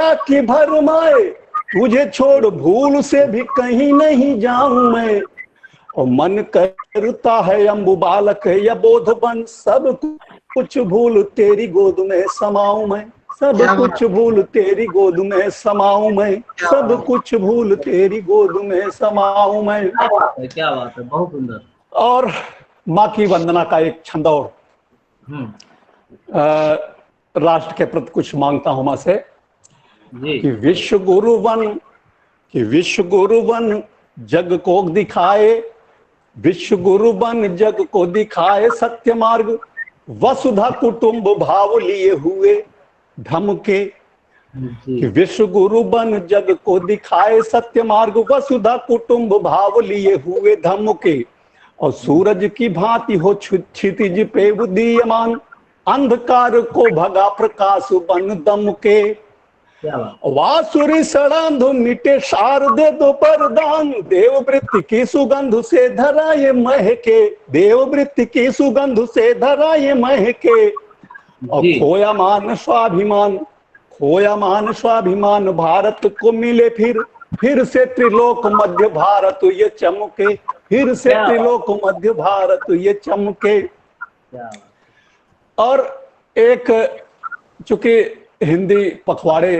माया की भरमाए, तुझे छोड़ भूल से भी कहीं नहीं जाऊं मैं। और मन करता है अम्बु बालक है या बोध बन, सब कुछ भूल तेरी गोद में समाऊं मैं। सब क्या कुछ बात भूल तेरी गोद में समाऊं मैं। क्या सब बात कुछ भूल तेरी गोद में समाऊं मैं। क्या बात है, क्या बात है, बहुत सुंदर। और माँ की वंदना का एक छंद और, हम्म। राष्ट्र के प्रति कुछ मांगता हूं मां से जी कि विश्व गुरु बन, कि विश्व गुरु बन जग को दिखाए, विश्व गुरु बन जग को दिखाए सत्य मार्ग, वसुधा कुटुंब भाव लिए हुए धमके। जी कि विश्व गुरु बन जग को दिखाए सत्य मार्ग, वसुधा कुटुंब भाव लिए हुए धमके। और सूरज की भांति हो क्षितिज पे उदीयमान, अंधकार को भगा प्रकाश बन दम के। क्या बात। वासुरी सड़ांधु मिटे शारदे दो परदान, देववृत्ति की सुगंध से धरा ये महके, देववृत्ति की सुगंध से धरा ये महके। और जी खोया मान स्वाभिमान, खोया मान स्वाभिमान भारत को मिले फिर से त्रिलोक मध्य भारत ये चमके, फिर से क्या बात, त्रिलोक मध्य भारत ये चमके। क्या बात। और एक, चूंकि हिंदी पखवाड़े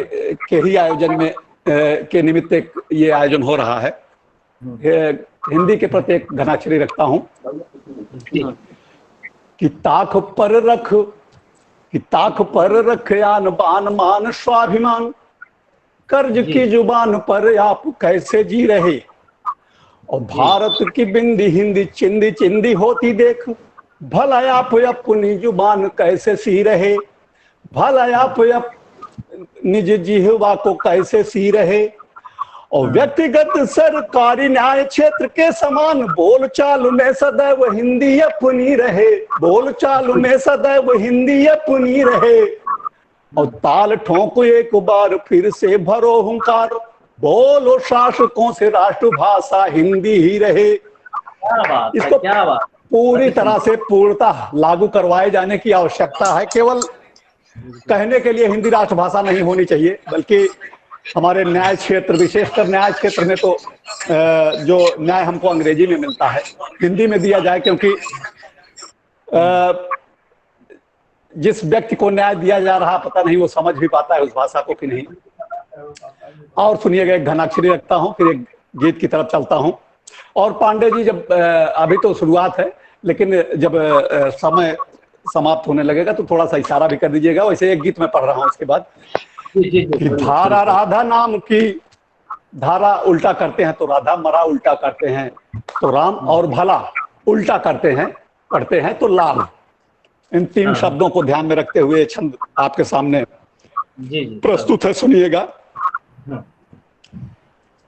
के ही आयोजन में के निमित्त एक ये आयोजन हो रहा है, हिंदी के प्रति एक घनाक्षरी रखता हूं जी कि ताक पर रख, कि ताक पर रख आन बान मान स्वाभिमान, कर्ज जी की जुबान पर आप कैसे जी रहे। और जी भारत की बिंदी हिंदी चिंदी चिंदी होती देख, भला आप अपनी जुबान कैसे सी रहे, भला आप निज जिह्वा को कैसे सी रहे। और व्यक्तिगत सरकारी न्याय क्षेत्र के समान बोलचाल में सदैव हिंदी अपनी रहे, बोलचाल में सदैव हिंदी अपनी रहे। और ताल ठोंको एक बार फिर से भरो हुंकार, बोलो शासकों से राष्ट्रभाषा हिंदी ही रहे। क्या बात है, इसको क्या बात। पूरी अति तरह सुंदर। से पूर्णतः लागू करवाए जाने की आवश्यकता है। केवल कहने के लिए हिंदी राष्ट्रभाषा नहीं होनी चाहिए, बल्कि हमारे न्याय क्षेत्र, विशेषकर न्याय क्षेत्र में तो जो न्याय हमको अंग्रेजी में मिलता है हिंदी में दिया जाए, क्योंकि जिस व्यक्ति को न्याय दिया जा रहा पता नहीं वो समझ भी पाता है उस भाषा को कि नहीं। और सुनिएगा, एक घनाक्षरी रखता हूं, फिर एक गीत की तरफ चलता हूं। और पांडे जी, जब अभी तो शुरुआत है, लेकिन जब समय समाप्त होने लगेगा तो थोड़ा सा इशारा भी कर दीजिएगा। वैसे एक गीत मैं पढ़ रहा हूं उसके बाद जी जी कि धारा राधा नाम की, धारा उल्टा करते हैं तो राधा, मरा उल्टा करते हैं तो राम, और भला उल्टा करते हैं पढ़ते हैं तो लाभ। इन तीन शब्दों को ध्यान में रखते हुए छंद आपके सामने जी जी प्रस्तुत है, सुनिएगा।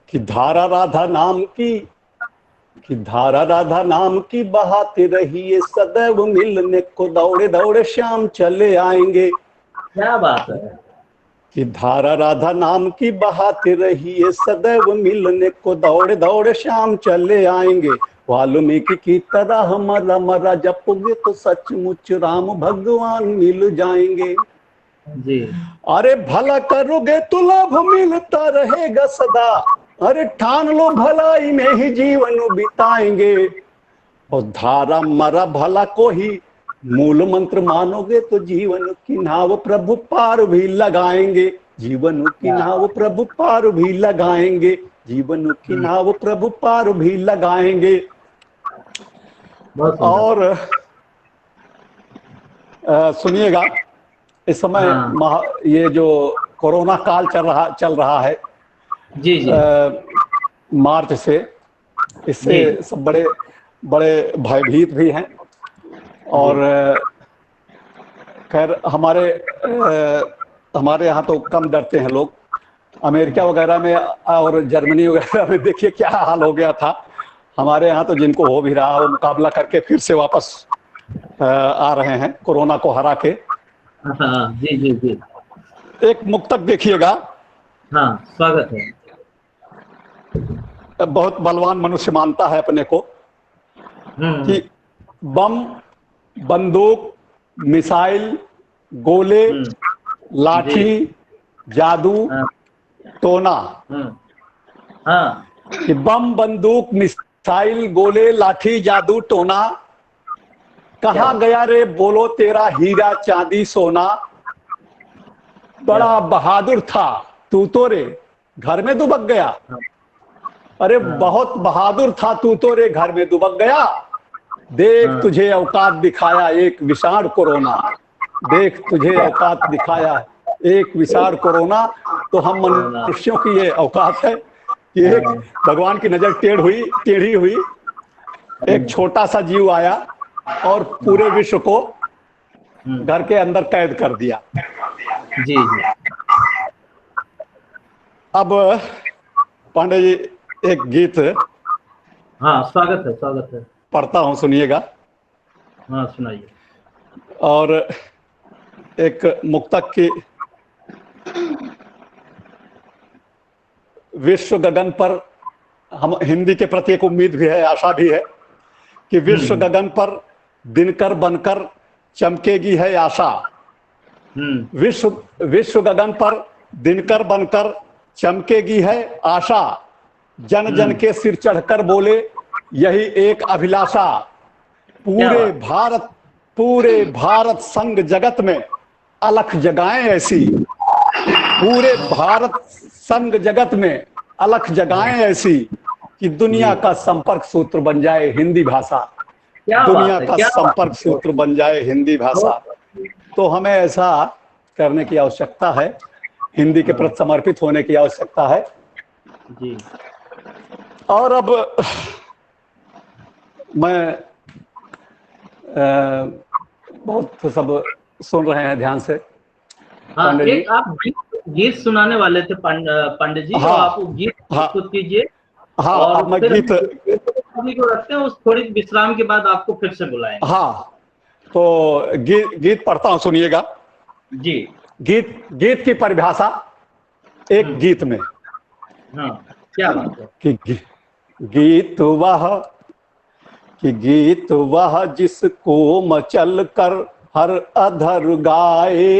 कि धारा राधा नाम की, कि धारा राधा नाम की बहाते रहिए सदैव, मिलने को दौड़े दौड़े श्याम चले आएंगे। क्या बात है। कि धारा राधा नाम की बहाते रहिए सदैव, मिलने को दौड़े दौड़े श्याम चले आएंगे। वाल्मीकि की तरह मरा मरा जपोगे तो सचमुच राम भगवान मिल जाएंगे। जी अरे भला करोगे तो लाभ मिलता रहेगा सदा, अरे ठान लो भलाई में ही जीवन बिताएंगे। और धारा मरा भला को ही मूल मंत्र मानोगे तो जीवन की नाव प्रभु पार भी लगाएंगे, जीवन की नाव प्रभु पार भी लगाएंगे, जीवन की नाव प्रभु पार भी लगाएंगे। बहुत सुंदर। और सुनिएगा, इस समय ये जो कोरोना काल चल रहा है जी जी मार्च से, इससे जी सब बड़े बड़े भयभीत भी हैं। और खैर हमारे यहाँ तो कम डरते हैं लोग। अमेरिका वगैरह में और जर्मनी वगैरह में देखिए क्या हाल हो गया था। हमारे यहाँ तो जिनको हो भी रहा वो मुकाबला करके फिर से वापस आ रहे हैं कोरोना को हरा के। हाँ जी जी जी। एक मुक्तक देखिएगा। हाँ स्वागत है। बहुत बलवान मनुष्य मानता है अपने को कि बम, बंदूक, मिसाइल, गोले, लाठी, जादू हाँ टोना, हाँ कि बम बंदूक मिसाइल गोले लाठी जादू टोना, क्या कहाँ बात गया रे बोलो तेरा हीरा चांदी सोना, क्या बड़ा बात बहादुर था तू तो रे घर में दुबक गया, हाँ अरे हाँ बहुत बहादुर था तू तो रे घर में दुबक गया, देख हाँ तुझे औकात दिखाया एक विषाण कोरोना, देख तुझे औकात दिखाया एक विषाण कोरोना। तो हम कोरोना मनुष्यों की ये औकात है कि एक हाँ भगवान की नजर टेढ़ी हुई, एक छोटा सा जीव आया और पूरे विश्व को घर के अंदर कैद कर दिया। जी जी अब पांडे जी एक गीत हाँ स्वागत है पढ़ता हूं, सुनिएगा। हाँ सुनाइए। और एक मुक्तक की, विश्व गगन पर, हम हिंदी के प्रति एक उम्मीद भी है, आशा भी है कि विश्व हम्म गगन पर दिनकर बनकर चमकेगी है आशा, हम्म विश्व विश्व गगन पर दिनकर बनकर चमकेगी है आशा, जन जन हम्म के सिर चढ़कर बोले यही एक अभिलाषा, क्या पूरे बात भारत पूरे भारत संग जगत में अलख जगाएं ऐसी, पूरे भारत संग जगत में अलख जगाएं ऐसी कि दुनिया जी का संपर्क सूत्र बन जाए हिंदी भाषा, क्या दुनिया बात है का क्या बात संपर्क है। सूत्र बन जाए हिंदी भाषा। बहुत तो हमें ऐसा करने की आवश्यकता है, हिंदी के हाँ प्रति समर्पित होने की आवश्यकता है। जी और अब मैं बहुत सब सुन रहे हैं ध्यान से हाँ पांडे जी। एक आप गीत सुनाने वाले थे पांडे जी, और आप वो हाँ गीत हाँ प्रस्तुत कीजिए हाँ, और अब मैं फिर गीत, हम को रखते हैं, उस थोड़ी विश्राम के बाद आपको फिर से बुलाएंगे। हाँ तो गीत पढ़ता हूं, सुनिएगा। जी गीत की परिभाषा एक हम्म गीत में, हाँ क्या बात है। कि गीत वह गीत वह जिसको मचल कर हर अधर गाए,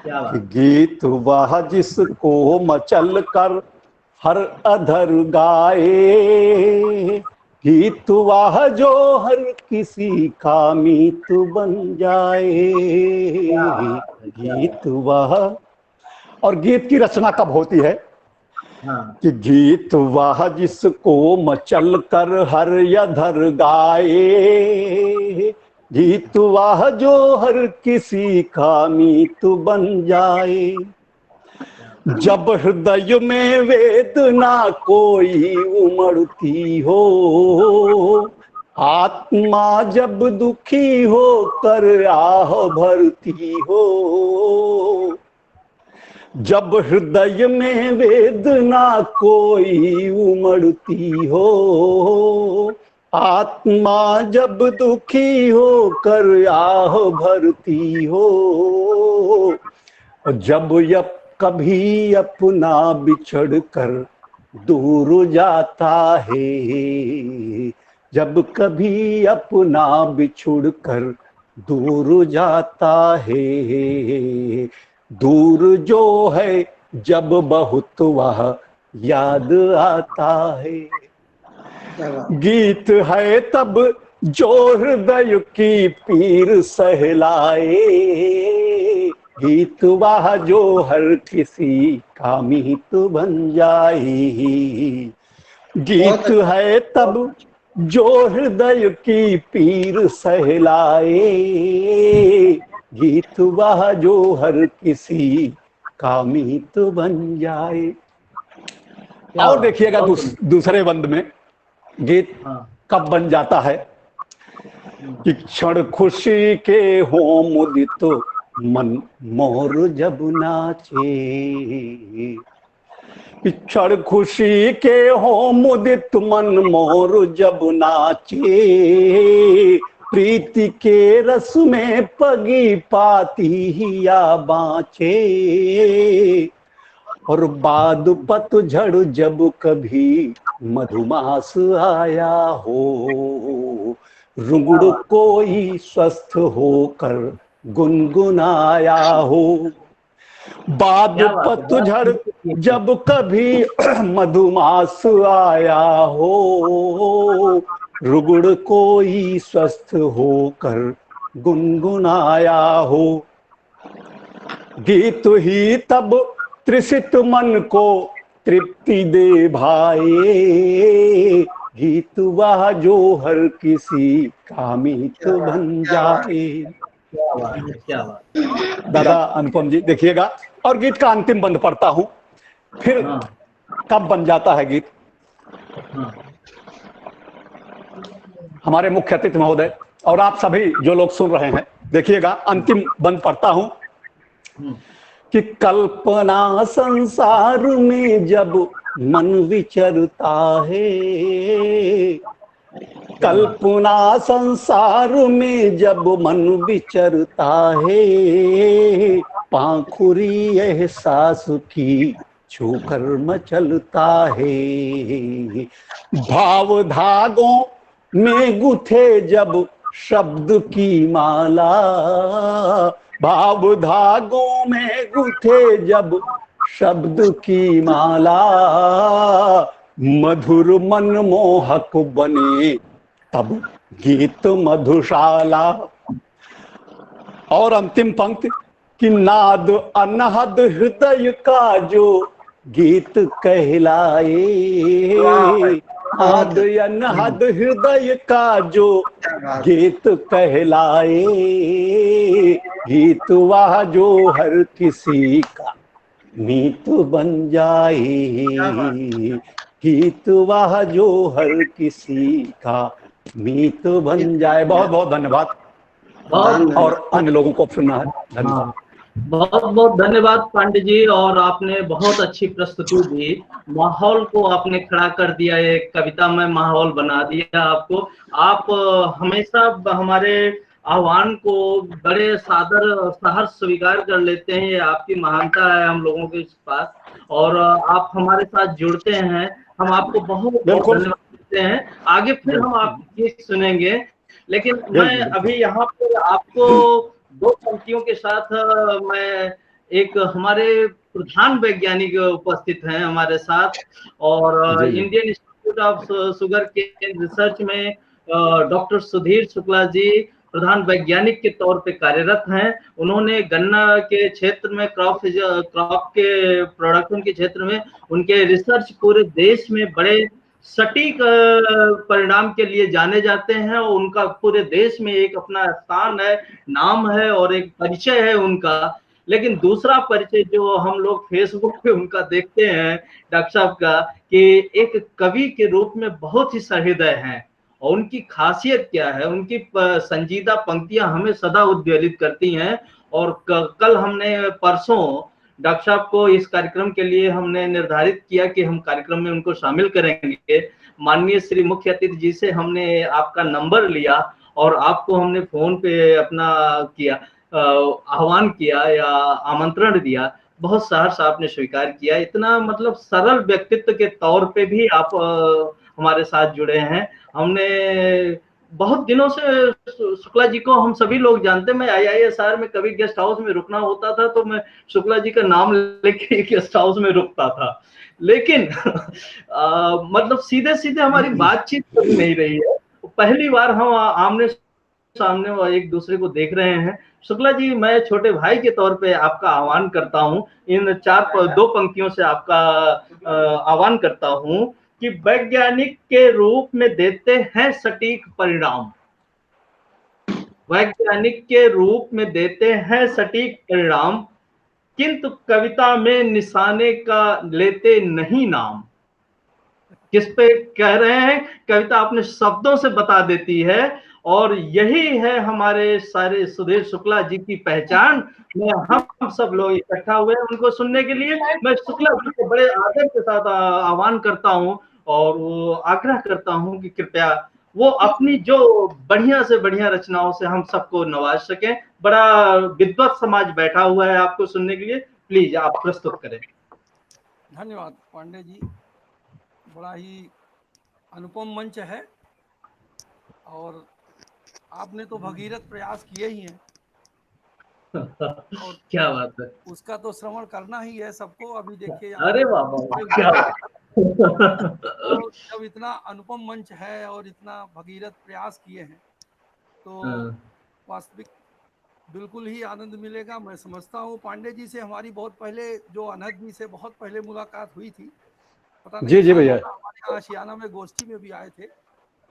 क्या कि बात गीत वह जिसको मचल कर हर अधर गाए, गीत वह जो हर किसी का मीत बन जाए, क्या बात है क्या गीत बात वह। और गीत की रचना कब होती है है। हाँ कि गीत वह जिसको मचल कर हर यधर गाए, गीत वह जो हर किसी का मीत बन जाए, जब हृदय में वेदना कोई उमड़ती हो, आत्मा जब दुखी हो कर आह भरती हो, जब हृदय में वेदना कोई उमड़ती हो, आत्मा जब दुखी हो कर आह भरती हो, जब कभी अपना बिछड़ कर दूर जाता है, जब कभी अपना बिछुड़ कर दूर जाता है, दूर जो है जब बहुत वह याद आता है, गीत है तब जो हृदय की पीर सहलाए, गीत वह जो हर किसी का मीत बन जाए, गीत है तब जो हृदय की पीर सहलाए, गीत वह जो हर किसी का मीत बन जाए। क्या और बात है, देखिएगा बहुत सुंदर। दूसरे बंद में गीत हाँ कब बन जाता है कि क्षण खुशी के हो मुदित मन मोर जब नाचे, कि क्षण खुशी के हो मुदित मन मोर जब नाचे, प्रीति के रस में पगी पाती हिया बाँचे, और बाद पतझड़ जब कभी मधुमास आया हो, क्या रुंगड़ बात कोई स्वस्थ होकर गुनगुनाया हो, बाद क्या बात है, बड़ा पतझड़ खूबसूरत है। जब कभी मधुमास आया हो, रुगड़ कोई स्वस्थ होकर गुनगुनाया हो, गीत ही तब त्रिषित मन को तृप्ति दे भाए, गीत वह जो हर किसी का मीत क्या बात, बन क्या बात, जाए। क्या बात है, क्या बात। दादा अनुपम जी देखिएगा, और गीत का अंतिम बंद पढ़ता हूं, फिर हाँ कब बन जाता है गीत। हाँ हमारे मुख्य अतिथि महोदय और आप सभी जो लोग सुन रहे हैं, देखिएगा अंतिम बंद पढ़ता हूं हम्म, कि कल्पना संसार में जब मन विचरता है, क्या बात, कल्पना संसार में जब मन विचरता है, पाखुरी एहसास की छूकर मचलता है, भाव धागों में गुथे जब शब्द की माला, भाव धागों में गुथे जब शब्द की माला, मधुर मनमोहक बने तब गीत मधुशाला। और अंतिम पंक्ति कि नाद अनहद हृदय का जो गीत कहलाए, वाह भाई, नाद बहुत अच्छा। अनहद हृदय का जो क्या बात, गीत कहलाए, गीत वह जो हर किसी का मीत बन जाए, क्या बात, गीत वह जो हर किसी का मीत बन जाए। बहुत बहुत धन्यवाद, बहुत। और अन्य लोगों को सुनना है। धन्यवाद। हाँ, बहुत बहुत धन्यवाद पांडे जी, और आपने बहुत अच्छी प्रस्तुति दी। माहौल को आपने खड़ा कर दिया, एक कविता में माहौल बना दिया आपको। आप हमेशा हमारे आह्वान को बड़े सादर सहर्ष स्वीकार कर लेते हैं, ये आपकी महानता है हम लोगों के पास। और आप हमारे साथ जुड़ते हैं, हम आपको बहुत बहुत बिल्कुल धन्यवाद देते हैं। आगे फिर हम बिल्कुल आपकी गीत सुनेंगे, लेकिन मैं बिल्कुल बिल्कुल। अभी यहाँ पर आपको दो पंक्तियों के साथ मैं एक हमारे प्रधान वैज्ञानिक उपस्थित हैं हमारे साथ, और जी जी Indian Institute of Sugar Care Research में डॉक्टर सुधीर शुक्ला जी प्रधान वैज्ञानिक के तौर पे कार्यरत हैं। उन्होंने गन्ना के क्षेत्र में क्रॉप के प्रोडक्शन के क्षेत्र में उनके रिसर्च पूरे देश में बड़े सटीक परिणाम के लिए जाने जाते हैं, और उनका पूरे देश में एक अपना स्थान है, नाम है और एक परिचय है उनका। लेकिन दूसरा परिचय जो हम लोग फेसबुक पे उनका देखते हैं डॉक्टर साहब का, कि एक कवि के रूप में बहुत ही सहृदय हैं, और उनकी खासियत क्या है, उनकी संजीदा पंक्तियां हमें सदा उद्वेलित करती हैं। और कल हमने परसों डॉक्टर साहब को इस कार्यक्रम के लिए हमने निर्धारित किया कि हम कार्यक्रम में उनको शामिल करेंगे। माननीय श्री मुख्य अतिथि जी से हमने आपका नंबर लिया, और आपको हमने फोन पे अपना किया, आह्वान किया या आमंत्रण दिया। बहुत सहर्ष आपने स्वीकार किया, इतना मतलब सरल व्यक्तित्व के तौर पे भी आप हमारे साथ जुड़े हैं। हमने बहुत दिनों से शुक्ला जी को हम सभी लोग जानते हैं। मैं IISR में कभी गेस्ट हाउस में रुकना होता था तो मैं शुक्ला जी का नाम लेके गेस्ट हाउस में रुकता था, लेकिन मतलब सीधे सीधे हमारी बातचीत कभी नहीं रही है। पहली बार हम आमने सामने एक दूसरे को देख रहे हैं। शुक्ला जी, मैं छोटे भाई के तौर पे आपका आह्वान करता हूं, इन दो पंक्तियों से आपका आह्वान करता हूं कि वैज्ञानिक के रूप में देते हैं सटीक परिणाम, वैज्ञानिक के रूप में देते हैं सटीक परिणाम, किंतु कविता में निशाने का लेते नहीं नाम। किस पे कह रहे हैं? कविता अपने शब्दों से बता देती है, और यही है हमारे सारे सुधीर शुक्ला जी की पहचान। मैं हम सब लोग इकट्ठा हुए हैं उनको सुनने के लिए। मैं शुक्ला जी को बड़े आदर के साथ आह्वान करता हूं, और वो आग्रह करता हूं कि कृपया वो अपनी जो बढ़िया से बढ़िया रचनाओं से हम सबको नवाज सकें। बड़ा विद्वत समाज बैठा हुआ है आपको सुनने के लिए, प्लीज आप प्रस्तुत करें। धन्यवाद पांडे जी, बड़ा ही अनुपम मंच है, और आपने तो भगीरथ प्रयास किए ही हैं। और क्या बात है। उसका तो श्रवण करना ही है सबको। अभी देखिए यहाँ अरे वाह वाह, क्या बात। तो जब इतना अनुपम मंच है और इतना भगीरथ प्रयास किए हैं तो वास्तविक बिल्कुल ही आनंद मिलेगा। मैं समझता हूँ पांडे जी से हमारी बहुत पहले, जो अनहद जी से बहुत पहले मुलाकात हुई थी, पता नहीं जी जी शायद भैया। हमारे यहाँ आशियाना में गोष्ठी में भी आए थे।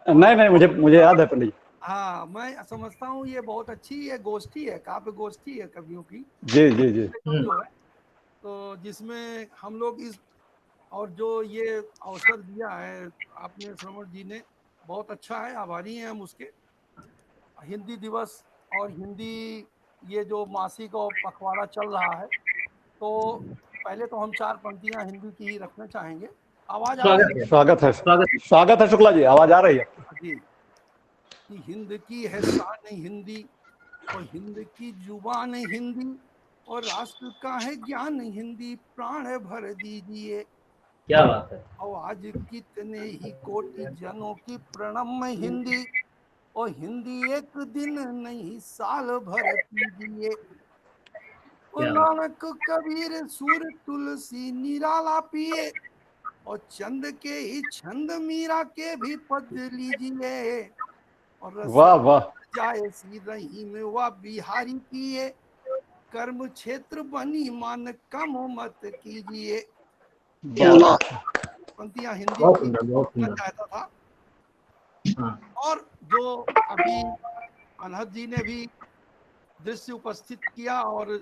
नहीं नहीं, मुझे मुझे याद है पंडित हाँ, मैं समझता हूँ ये बहुत अच्छी ये गोष्ठी है, काव्य गोष्ठी है कवियों की जी। जी जी जो है, तो जिसमें हम लोग इस, और जो ये अवसर दिया है आपने श्रवण जी ने, बहुत अच्छा है, आभारी हैं हम उसके। हिंदी दिवस और हिंदी ये जो मासिक और पखवाड़ा चल रहा है, तो पहले तो हम 4 पंक्तियां हिंदी की ही रखना चाहेंगे। आवाज आ रही स्वागत है, स्वागत है। स्वागत है। स्वागत है शुक्ला जी, आवाज आ रही है। जी, कि हिंद की है शान हिंदी और हिंद की जुबान हिंदी और राष्ट्र का है ज्ञान हिंदी, प्राण भर दीजिए। क्या बात है। और आज कितने ही कोटि जनों की प्रणम हिंदी, और हिंदी एक दिन नहीं साल भर कीजिए। और क्या बात। नानक कबीर सूर तुलसी निराला पिए, और चंद के ही छंद मीरा के भी पद लीजिए। और रस वाह वाह। जाए सी रहीम व बिहारी किए, कर्म क्षेत्र बनी मान कम मत कीजिए। क्या बात। पंक्तियां हिंदी बहुत की सुंदर, बहुत मैं सुंदर। चाहता था। हाँ और जो अभी अनहद जी ने भी दृश्य उपस्थित किया, और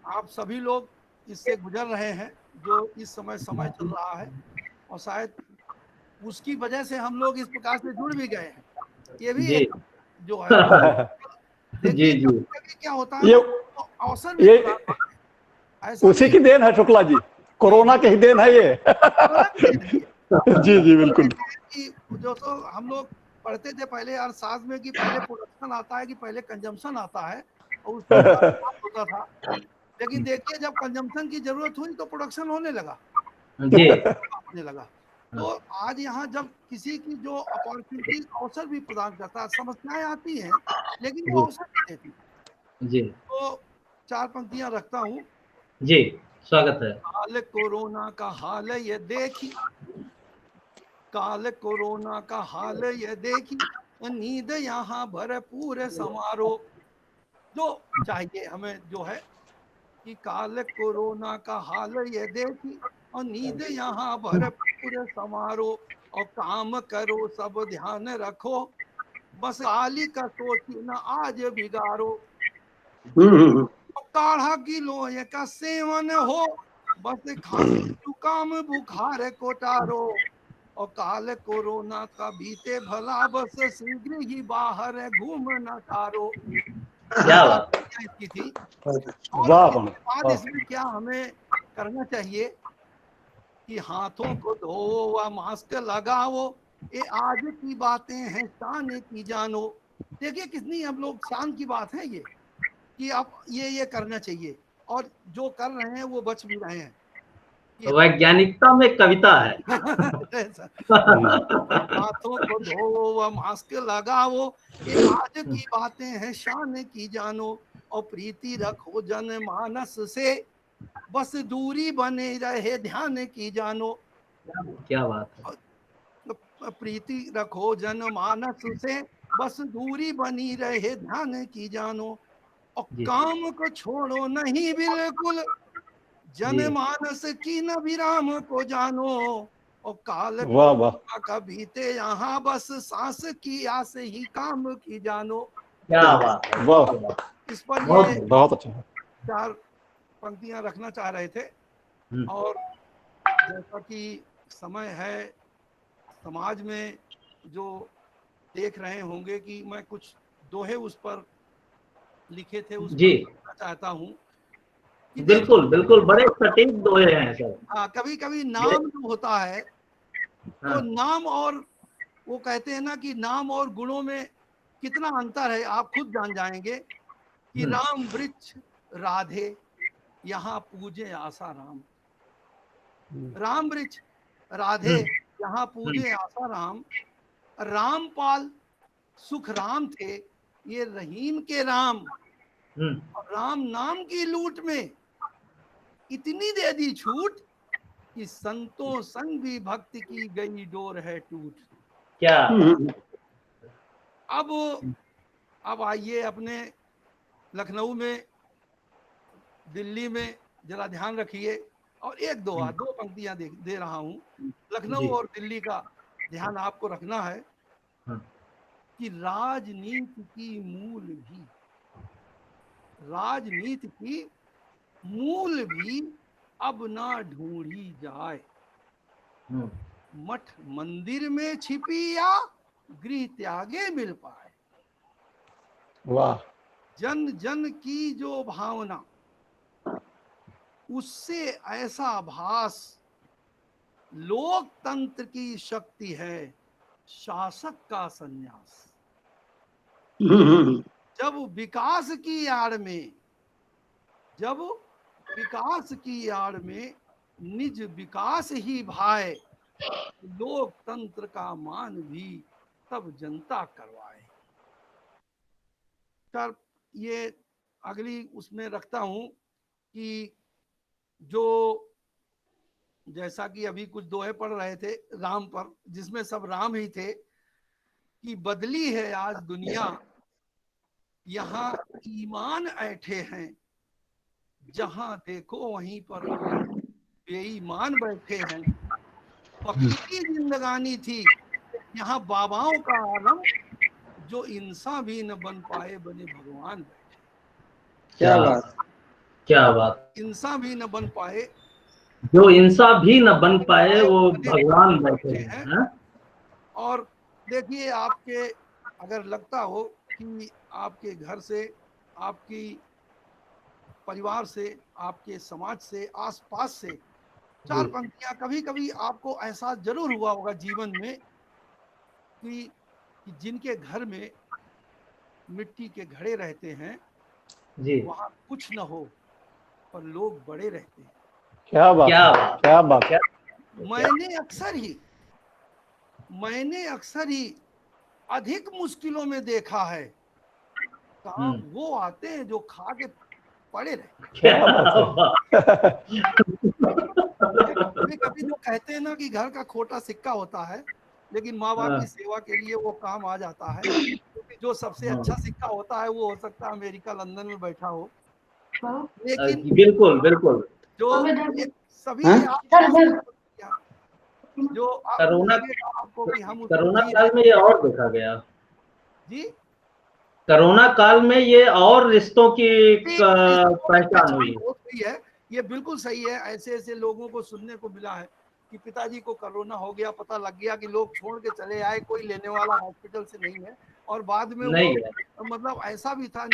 आप सभी लोग इससे गुजर रहे हैं, जो इस समय समय चल रहा है, और शायद उसकी वजह से हम लोग इस प्रकार से जुड़ भी गए हैं। ये भी जी। एक जो है तो जी देखिए, जी। कभी कभी क्या होता है ये ना, तो अवसर भी ये प्रदान होते हैं। ऐसा उसी नहीं की देन है शुक्ला जी, जी, कोरोना की ही देन है ये। कोरोना की देन है ये। जी जी बिल्कुल। कहते हैं कि जो तो हम लोग पढ़ते थे पहले अर्थशास्त्र में कि पहले प्रोडक्शन आता है कि पहले कंजम्पशन आता है, और उस पर हिसाब किताब होता था। लेकिन देखिए, जब कंजम्पशन की जरूरत हुई तो प्रोडक्शन होने लगा, जी। होने लगा। तो आज यहाँ जब किसी की जो अपॉर्चुनिटी, अवसर भी प्रदान करता है, समस्याएं आती हैं लेकिन वो जी अवसर भी देती है। जी तो 4 पंक्तियां रखता हूँ। जी। स्वागत है। काल कोरोना का हाल ये देखी, काल कोरोना का हाल ये देखी, नींद यहाँ भरपूर समारोह। जो चाहिए हमें जो है कि काल कोरोना का हाल ये देखी, और नींद यहाँ भरपूर समारोह। और काम करो सब ध्यान रखो, बस आली का सोच न आज बिगाड़ो। और काढ़ा की लोहे का सेवन हो, बस खांसी जुकाम बुखार कोटारो। और काल कोरोना का बीते भला, बस शीघ्र ही बाहर घूम न तारो। क्या बात है। इसकी थी। और वाह इसके बाद वाह। इसमें क्या हमें करना चाहिए कि हाथों को धो व मास्क लगाओ, ये आज की बातें हैं शान की जानो। देखिए कितनी हम लोग शान की बात है ये, कि अब ये करना चाहिए, और जो कर रहे हैं वो बच भी रहे हैं कि वैज्ञानिकता में कविता है। हाथों को धो व मास्क लगाओ, ये आज की बातें हैं शान की जानो। और प्रीति रखो जनमानस से, बस दूरी बने रहे ध्यान की जानो। क्या बात है। प्रीति रखो जनमानस से, बस दूरी बनी रहे ध्यान की जानो। और जी काम को छोड़ो नहीं बिल्कुल, जी। जनमानस की न विराम को जानो। और काल वाह वाह। कोरोना का बीते यहाँ, बस सांस की आस ही काम की जानो। क्या बात है। वाह, इस पर बहुत ये बढ़िया। बहुत अच्छा। 4 पंक्तियां रखना चाह रहे थे। और जैसा कि समय है, समाज में जो देख रहे होंगे कि मैं कुछ दोहे उस पर लिखे थे, उस पर जी लिखना चाहता हूँ कि बिल्कुल देखिए, बिल्कुल, बड़े सटीक दोहे हैं सर। कभी कभी ये नाम जो होता है, तो हाँ। नाम और, वो कहते हैं ना कि नाम और गुणों में कितना अंतर है, आप खुद जान जाएंगे कि राम वृक्ष राधे यहाँ पूजे आसा राम। राम वृक्ष राधे यहाँ पूजे आसा राम। रामपाल सुख राम थे, ये रहीम के राम। और राम नाम की लूट में इतनी दे दी छूट कि संतों संग भी भक्ति की गई डोर है टूट। क्या अब आइए अपने लखनऊ में, दिल्ली में जरा ध्यान रखिए, और एक दो पंक्तियां दे रहा हूं। लखनऊ जी। और दिल्ली का ध्यान आपको रखना है कि राजनीति की मूल भी अब ना ढूंढी जाए, मठ मंदिर में छिपी या गृह त्यागे मिल पाए। वाह। जन जन की जो भावना, उससे ऐसा भास, लोकतंत्र की शक्ति है शासक का संन्यास। जब विकास की आड़ में निज विकास ही भाए, लोकतंत्र का मान भी तब जनता करवाए। सर, ये अगली उसमें रखता हूं कि जो जैसा कि अभी कुछ दोहे पढ़ रहे थे राम पर, जिसमें सब राम ही थे, कि बदली है आज दुनिया, यहाँ ईमान ऐठे हैं, जहां देखो वहीं पर बेईमान बैठे हैं। फकीरी जिंदगानी थी यहाँ बाबाओं का आलम, जो इंसान भी न बन पाए बने भगवान बैठे। क्या बात। इंसान भी न बन पाए, जो इंसान भी न बन पाए वो भगवान बैठे हैं। और देखिए, आपके अगर लगता हो कि आपके घर से, आपकी परिवार से, आपके समाज से, आसपास से चार पंक्तियां, कभी कभी आपको एहसास जरूर हुआ होगा जीवन में कि जिनके घर में मिट्टी के घड़े रहते हैं जी। वहां कुछ न हो पर लोग बड़े रहते हैं। क्या बात, क्या बात। मैंने अक्सर ही अधिक मुश्किलों में देखा है, काम वो आते हैं जो खा के पड़े रहते हैं। कभी कभी जो कहते हैं ना कि घर का खोटा सिक्का होता है, लेकिन माँ बाप की सेवा के लिए वो काम आ जाता है, क्योंकि जो सबसे अच्छा सिक्का होता है वो हो सकता है अमेरिका लंदन में बैठा हो, लेकिन बिल्कुल बिल्कुल जो सभी जो आपको कि हम कोरोना काल में ये और देखा गया जी, कोरोना काल में ये और रिश्तों की पहचान हुई है। ये बिल्कुल सही है। ऐसे ऐसे लोगों को सुनने को मिला है कि पिताजी को कोरोना हो गया, पता लग गया कि लोग छोड़ के चले आए, कोई लेने वाला हॉस्पिटल से नहीं है, और बाद में वो मतलब ऐसा भी था,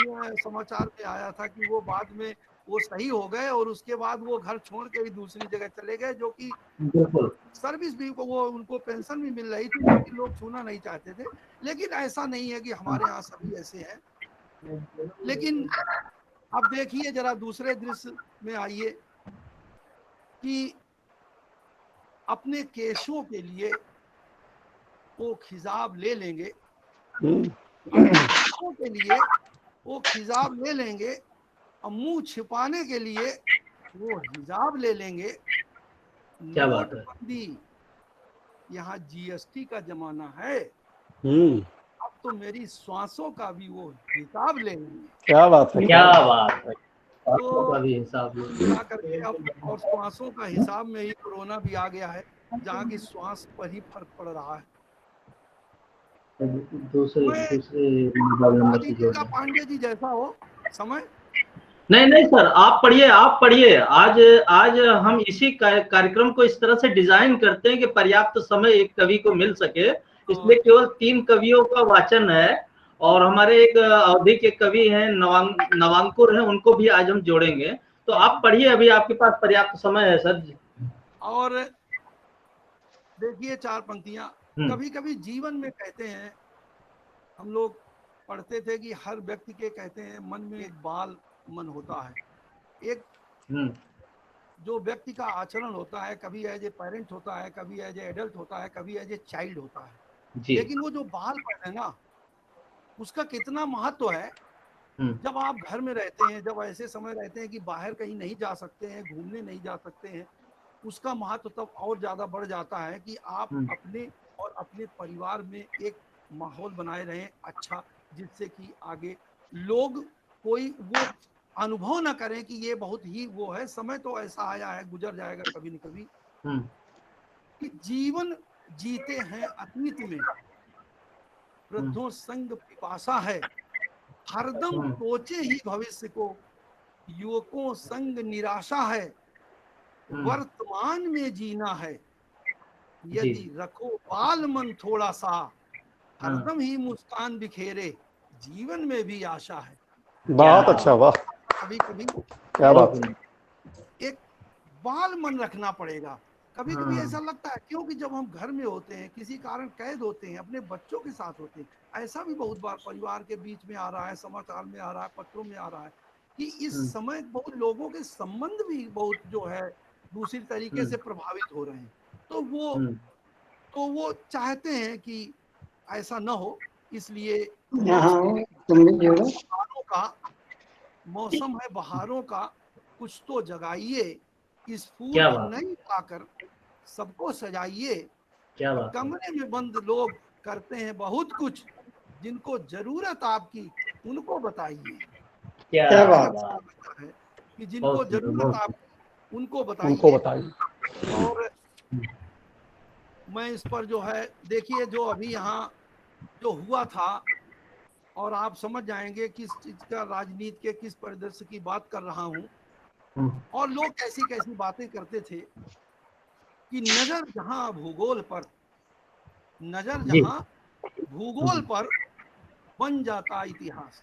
समाचार में आया था कि वो बाद में वो सही हो गए और उसके बाद वो घर छोड़ के भी दूसरी जगह चले गए, जो कि सर्विस भी वो उनको पेंशन भी मिल रही थी, जो कि लोग छूना नहीं चाहते थे। लेकिन ऐसा नहीं है कि हमारे यहाँ सभी ऐसे हैं। लेकिन अब देखिए जरा दूसरे दृश्य में आइए कि अपने केशों के लिए वो खिजाब ले लेंगे, केशों के लिए वो खिजाब ले लेंगे, और मुंह छिपाने के लिए वो हिजाब ले लेंगे। नोटबंदी, यहाँ जीएसटी का जमाना है, अब तो मेरी श्वासों का भी वो हिसाब लेंगे। क्या बात है, क्या बात है। तो क्या करके अब, और श्वासों का हिसाब में ही कोरोना भी आ गया है, जहाँ की श्वास पर ही फर्क पड़ रहा है। दूसरे पांडे जी जैसा हो समय। नहीं सर, आप पढ़िए। आज हम इसी कार्यक्रम को इस तरह से डिजाइन करते हैं कि पर्याप्त समय एक कवि को मिल सके, इसलिए केवल 3 कवियों का वाचन है, और हमारे एक अवधि के कवि हैं नवांकुर हैं, उनको भी आज हम जोड़ेंगे। तो आप पढ़िए, अभी आपके पास पर्याप्त समय है सर। और देखिए 4 पंक्तियां, कभी कभी जीवन में कहते हैं, हम लोग पढ़ते थे कि हर व्यक्ति के कहते हैं मन में एक बाल मन होता है, एक जो व्यक्ति का आचरण होता है, कभी एज ए पेरेंट होता है, कभी एज ए एडल्ट होता है, कभी एज ए चाइल्ड होता है। लेकिन वो जो बालपन है ना, उसका कितना महत्व है जब आप घर में रहते हैं, जब ऐसे समय रहते हैं कि बाहर कहीं नहीं जा सकते हैं, घूमने नहीं जा सकते हैं, उसका महत्व तब और ज्यादा बढ़ जाता है कि आप अपने और अपने परिवार में एक माहौल बनाए रहें अच्छा, जिससे कि आगे लोग कोई वो अनुभव ना करें कि ये बहुत ही वो है। समय तो ऐसा आया है, गुजर जाएगा कभी न कभी, कि जीवन जीते हैं अतीत में, वृद्धों संग पिपासा है, हरदम सोचे ही भविष्य को, युवकों संग निराशा है, वर्तमान में जीना है, यदि रखो बाल मन थोड़ा सा, हरदम ही मुस्कान बिखेरे, जीवन में भी आशा है। बहुत अच्छा, वाह, कभी कभी क्या बात है। एक बाल मन रखना पड़ेगा। कभी कभी ऐसा लगता है, क्योंकि जब हम घर में होते हैं, किसी कारण कैद होते हैं, अपने बच्चों के साथ होते हैं, ऐसा भी बहुत बार परिवार के बीच में आ रहा है, समाचार में आ रहा है, पत्रों में आ रहा है कि इस समय बहुत लोगों के संबंध भी बहुत जो है दूसरी तरीके से प्रभावित हो रहे हैं। तो वो चाहते हैं कि ऐसा न हो, इसलिए बहारों का मौसम है, बहारों का कुछ तो जगाइए, इस फूल की नई लाकर सबको सजाइए, कमरे में बंद लोग करते हैं बहुत कुछ, जिनको जरूरत आपकी उनको बताइए। क्या बात है कि जिनको जरूरत आपकी उनको उनको बताइए। बताइए। और मैं इस पर जो है, देखिए जो अभी यहाँ जो हुआ था, और आप समझ जाएंगे किस चीज का, राजनीति के किस परिदृश्य की बात कर रहा हूँ, और लोग कैसी कैसी बातें करते थे कि नजर जहां भूगोल पर, नजर जहां भूगोल पर बन जाता इतिहास।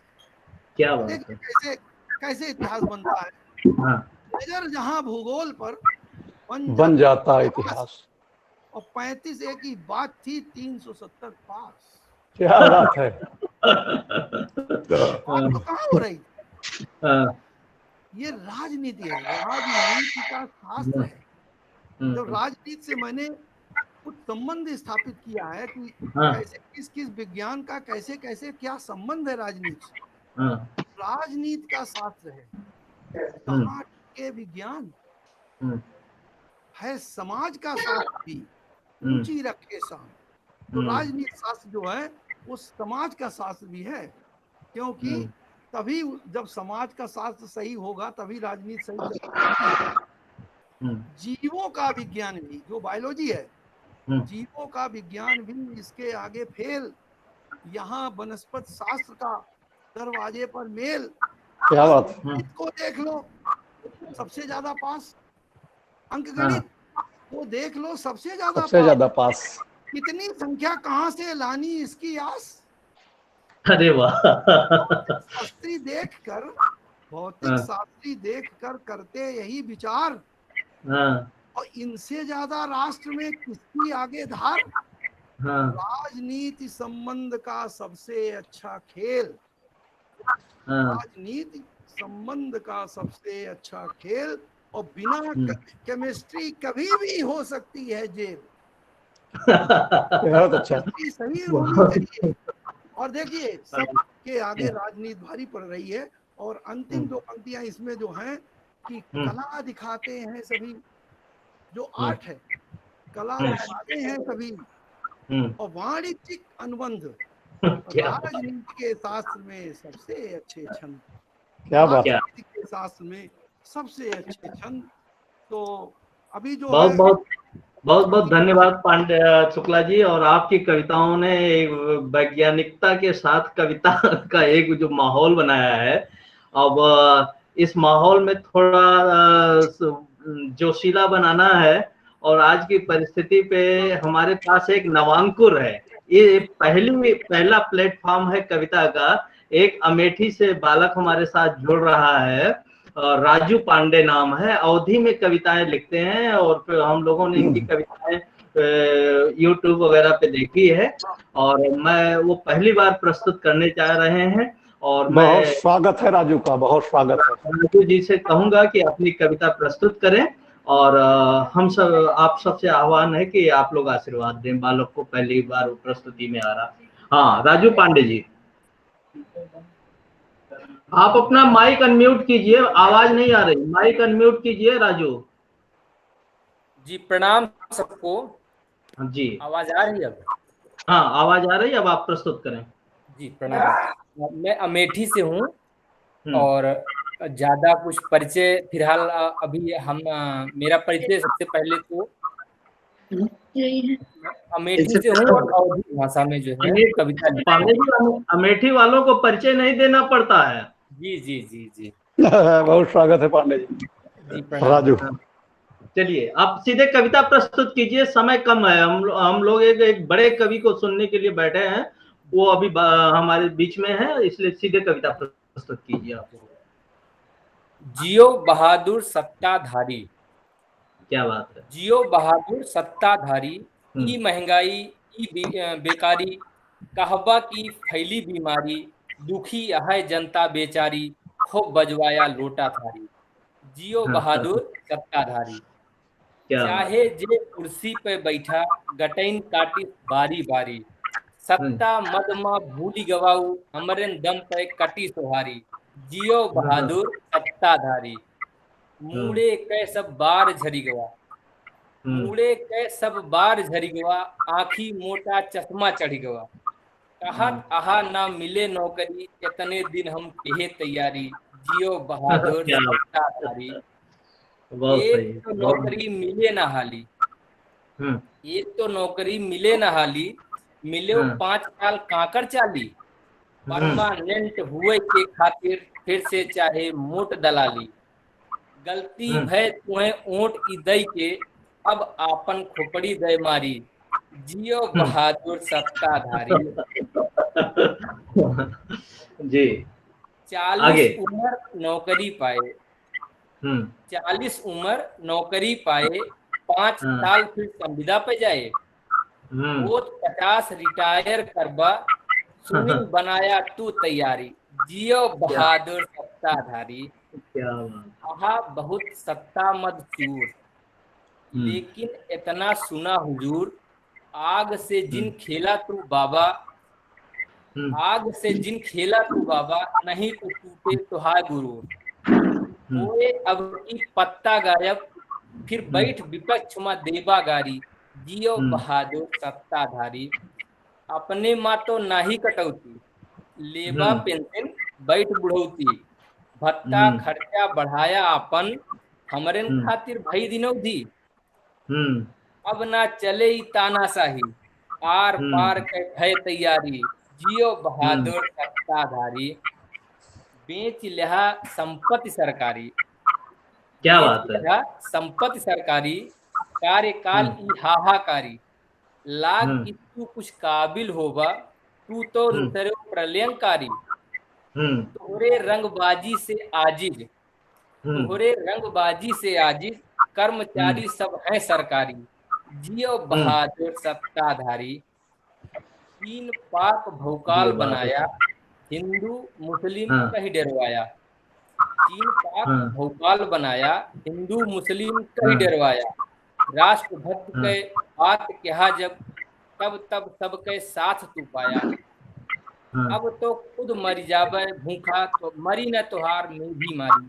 क्या बात देखिए है। कैसे कैसे इतिहास बनता है। नजर जहां भूगोल पर बन जाता इतिहास। और 35 एक की बात थी, 370 पास। क्या बात है। और तो कहाँ हो रही, ये राजनीति है, राजनीति का शास्त्र है। जब राजनीति से मैंने कुछ संबंध स्थापित किया है कि कैसे किस किस विज्ञान का कैसे कैसे क्या संबंध है राजनीति से। राजनीति का शास्त्र है, कहाँ के विज्ञान है, समाज का शास्त्र भी ऊंची रखे शान। तो राजनीति शास्त्र जो है वो समाज का शास्त्र भी है, क्योंकि तभी जब समाज का शास्त्र सही होगा तभी राजनीति सही चलेगी। जीवों का विज्ञान भी, जो बायोलॉजी है, जीवों का विज्ञान भी इसके आगे फेल। यहाँ वनस्पत शास्त्र का दरवाजे पर मेल। क्या बात। को देख लो सबसे ज्यादा पास, अंक गणित वो देख लो सबसे ज्यादा पास। कितनी संख्या कहाँ से लानी इसकी आस। अरे वाह। शास्त्री देखकर, भौतिक शास्त्री देखकर करते यही विचार, और इनसे ज्यादा राष्ट्र में किसकी आगे धार। राजनीति संबंध का सबसे अच्छा खेल, राजनीति संबंध का सबसे अच्छा खेल, और बिना केमिस्ट्री कभी भी हो सकती है जेल। बहुत अच्छा। सही होनी चाहिए। और देखिए सबके आगे राजनीति भारी पड़ रही है। और अंतिम दो पंक्तियां इसमें जो हैं कि कला दिखाते हैं सभी, जो आर्ट है, कला दिखाते हैं सभी, और वाणिज्यिक अनुबंध राजनीति के शास्त्र में सबसे अच्छे छंद। क्या बात। राजनीति के शास्त्र में सबसे अच्छे छंद। तो अभी जो बहुत है, बहुत बहुत बहुत धन्यवाद पांडे शुक्ला जी। और आपकी कविताओं ने वैज्ञानिकता के साथ कविता का एक जो माहौल बनाया है, अब इस माहौल में थोड़ा जोशीला बनाना है। और आज की परिस्थिति पे हमारे पास एक नवांकुर है, ये पहला प्लेटफॉर्म है कविता का। एक अमेठी से बालक हमारे साथ जुड़ रहा है, राजू पांडे नाम है, अवधी में कविताएं लिखते हैं, और फिर हम लोगों ने इनकी कविताएं YouTube वगैरह पे देखी है, और मैं वो पहली बार प्रस्तुत करने जा रहे हैं। और बहुत स्वागत है राजू का, बहुत स्वागत है। राजू जी से कहूंगा कि अपनी कविता प्रस्तुत करें, और आप सबसे आह्वान है कि आप लोग आशीर्वाद दें, बालक को पहली बार प्रस्तुति में आ रहा। हाँ राजू पांडे जी। आप अपना माइक अनम्यूट कीजिए, आवाज नहीं आ रही, माइक अनम्यूट कीजिए राजू। जी प्रणाम सबको। जी आवाज आ रही है अब? हाँ, आवाज आ रही है, अब आप प्रस्तुत करें। जी प्रणाम। मैं अमेठी से हूँ हम्म, और ज्यादा कुछ परिचय फिलहाल अभी हम मेरा परिचय सबसे पहले तो अमेठी से हूँ और अवधी भाषा में जो है कविता लिखता पांडे हूँ। जी, अमेठी वालों को परिचय नहीं देना पड़ता है। जी जी जी जी बहुत स्वागत है पांडे जी। जी प्रणाम। राजू, चलिए आप सीधे कविता प्रस्तुत कीजिए, समय कम है, हम लोग एक बड़े कवि को सुनने के लिए बैठे हैं, वो अभी हमारे बीच में है, इसलिए सीधे कविता प्रस्तुत कीजिए आप लोग। जियो बहादुर सत्ताधारी। क्या बात है। जियो बहादुर सत्ताधारी। हम्म, ई महंगाई, ई बेकारी, कहवा की फैली बीमारी, दुखी है जनता बेचारी, खूब बजवाया लोटा थारी। जियो हाँ, हाँ, बहादुर सत्ताधारी। क्या बात चाहे है। जे कुर्सी पे बैठा, गटैन काटी बारी बारी, सत्ता मदमा भूली गवाऊ, हमरे दम पे कटी सोहारी। जियो हाँ, बहादुर सत्ताधारी। हाँ, मूड़े कै सब बार झरी गवा, हम्म, मूड़े कै सब बार झरी गवा, आँखी मोटा चश्मा चढ़ी गवा। कहत आहा ना मिले नौकरी, इतने दिन हम केहे तैयारी। जियो बहादुर क्या सत्ताधारी। बहुत एक सही, तो बहुत। नौकरी मिले ना हाली, हम्म, एक तो नौकरी मिले ना हाली, मिले हाँ, 5 साल कांकर चाली। हम्म, परमानेंट हुए के खातिर फिर से चाहे मोट दलाली। गलती हम्म, भय तुम्हें ऊंट की दई के, अब आपन खोपड़ी दे मारी। जियो हम्म। बहादुर सत्ताधारी। जी, 40 आगे। उम्र नौकरी पाए, हम्म, 40 उम्र नौकरी पाए, 5 हाँ, साल फिर संविदा पे जाए। हम्म, वो 50 रिटायर करबा, सुनील बनाया तू तैयारी। जियो क्या बहादुर सत्ताधारी। क्या बात। कहा बहुत सत्ता मद चूर, हम्म, लेकिन इतना सुना हुजूर, आग से हम्म, जिन खेला तू बाबा, हम्म, आग से जिन खेला तू बाबा, नहीं तो टूटे तुहार गुरूर। हम्म, होए अब की पत्ता गायब, फिर हम्म, बैठ विपक्ष में देबा गारी। जियो हम्म, बहादुर सत्ताधारी। अपने माँ तो नाही कटौती, लेबा हम्म, पेंशन बैठ बुढ़ौती। भत्ता हम्म, खर्चा बढ़ाया अपन, हमरे हम्म, खातिर भई दिनौधी। हम्म, अब ना चले ई तानाशाही, आर पार हम्म, के भय तैयारी। जियो हम्म, बहादुर सत्ताधारी। बेच लिहा संपत्ति सरकारी, क्या बेच बात है। लिहा संपत्ति सरकारी, कार्यकाल हम्म, ई हाहाकारी। लाग हम्म, कि तू कुछ काबिल होगा, तू तो हम्म, उतरे प्रलयंकारी। हम्म, तोहरे रंगबाजी से आजिज, हम्म, तोहरे रंगबाजी से आजिज, हम्म, कर्मचारी सब हैं सरकारी। जियो हम्म, बहादुर सत्ताधारी। तीन पाक जी भौकाल बात बनाया, है। हिंदू मुस्लिम हाँ, कहीं डरवाया। तीन पाक हाँ, भौकाल बनाया, हिंदू मुस्लिम कहीं हाँ, डरवाया। राष्ट्रभक्त हाँ, के बात कहा जब, तब तब सबके साथ तू पाया। हाँ, अब तो खुद मर जावे भूखा, तो मरी न तोहार मेघी मारी।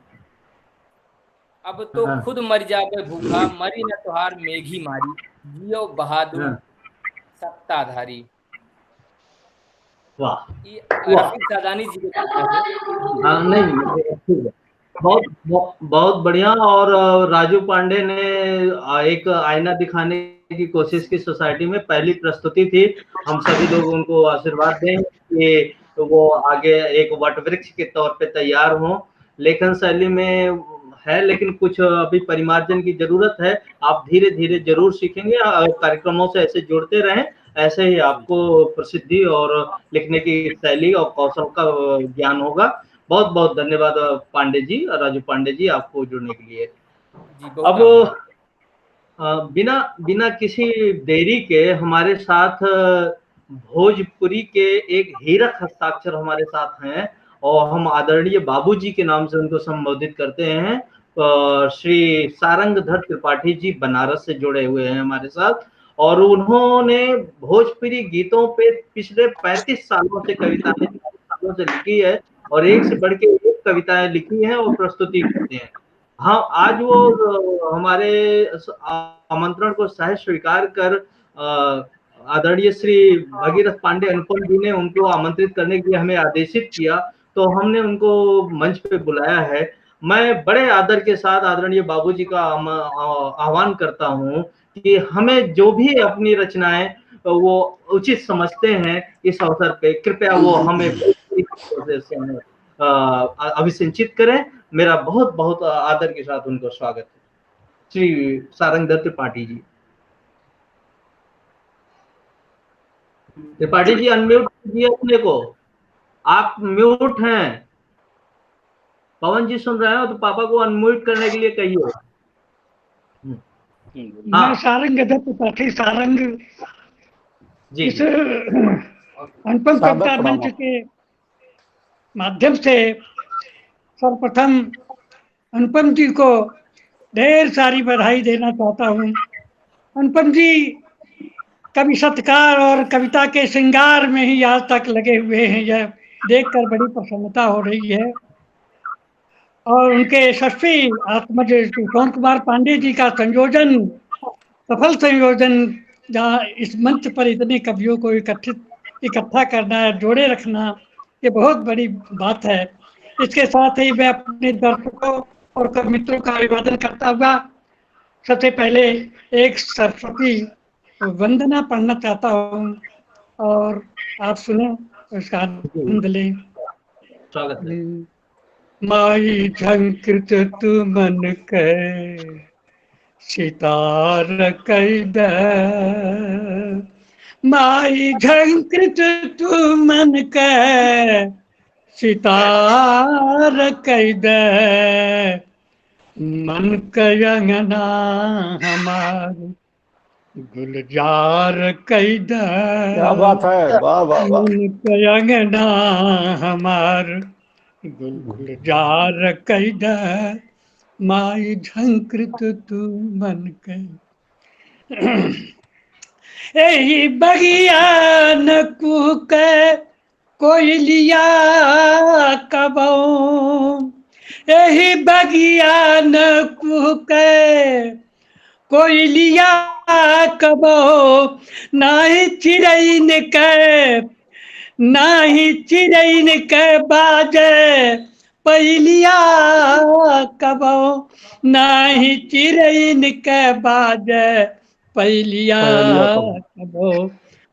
अब तो हाँ, खुद मर जावे भूखा, मरी न तोहार मेघी मारी। जियो बहादुर हाँ, सत्ताधारी। वाह, ये वाह। रफीक सादानी जी के कविता है। हाँ, नहीं, ठीक है। बहुत बहुत बहुत बढ़िया। और राजू पांडे ने एक आईना दिखाने की कोशिश की सोसाइटी में, पहली प्रस्तुति थी। हम सभी लोग उनको आशीर्वाद दें कि वो आगे एक वट वृक्ष के तौर पे तैयार हों। लेखन शैली में है, लेकिन कुछ अभी परिमार्जन की जरूरत है। आप धीरे धीरे जरूर सीखेंगे, कार्यक्रमों से ऐसे जुड़ते रहें, ऐसे ही आपको प्रसिद्धि और लिखने की शैली और कौशल का ज्ञान होगा। बहुत बहुत धन्यवाद पांडे जी, राजू पांडे जी, आपको जुड़ने के लिए। जी बहुत अब आभार। बिना बिना किसी देरी के हमारे साथ भोजपुरी के एक हीरक हस्ताक्षर हमारे साथ हैं, और हम आदरणीय बाबूजी के नाम से उनको संबोधित करते हैं। श्री सारंगधर त्रिपाठी जी बनारस से जुड़े हुए हैं हमारे साथ, और उन्होंने भोजपुरी गीतों पे पिछले 35 सालों से कविताएं सालों से लिखी है, और एक से बढ़ के एक कविताएं लिखी हैं और प्रस्तुति करते हैं। हाँ, आज वो हमारे आमंत्रण को सहर्ष स्वीकार कर आदरणीय श्री भगीरथ पांडे अनुपम जी ने उनको आमंत्रित करने के लिए हमें आदेशित किया, तो हमने उनको मंच पे बुलाया है। मैं बड़े आदर के साथ आदरणीय बाबूजी का आह्वान करता हूँ कि हमें जो भी अपनी रचनाएं वो उचित समझते हैं इस अवसर पे, कृपया वो हमें अभिसिंचित करें। मेरा बहुत बहुत आदर के साथ उनको स्वागत है। श्री सारंग दत्त त्रिपाठी जी। त्रिपाठी जी अनम्यूट कीजिए अपने को, आप म्यूट हैं। पवन जी सुन रहे हो तो पापा को अनम्यूट करने के लिए कहिए। मैं सारंग दत्त त्रिपाठी सारंग जी इस अनुपम कविता मंच के माध्यम से सर्वप्रथम अनुपम जी को ढेर सारी बधाई देना चाहता हूँ। अनुपम जी कवि सत्कार और कविता के श्रृंगार में ही आज तक लगे हुए हैं, यह देखकर बड़ी प्रसन्नता हो रही है। और उनके यशस्वी आत्मज पवन कुमार पांडे जी का संयोजन, सफल संयोजन, जहाँ इस मंच पर इतने कवियों को इकट्ठा करना, जोड़े रखना, ये बहुत बड़ी बात है। इसके साथ ही मैं अपने दर्शकों और कवि मित्रों का अभिवादन करता हुआ सबसे पहले एक सरस्वती वंदना पढ़ना चाहता हूँ और आप सुनो, उसका आनंद लें। स्वागत है। माई झंकृत तू मन के सितार कैद, माई झंकृत तू मन के सितार कैद, मन के अंगना हमार गुलजार कैद। क्या बात है, वाह वाह वाह। मन के अंगना हमार गुलजार कैद, माई झंकृत तू मन के। एही बगिया न कुहके कोयलिया कबो, एही बगिया न कुहके कोयलिया कबो, नाही चिड़ैन के, नाही चिड़ैन के बाजे पहिलिया कबो, नाही चिड़ैन के बाजे पहिलिया कबो,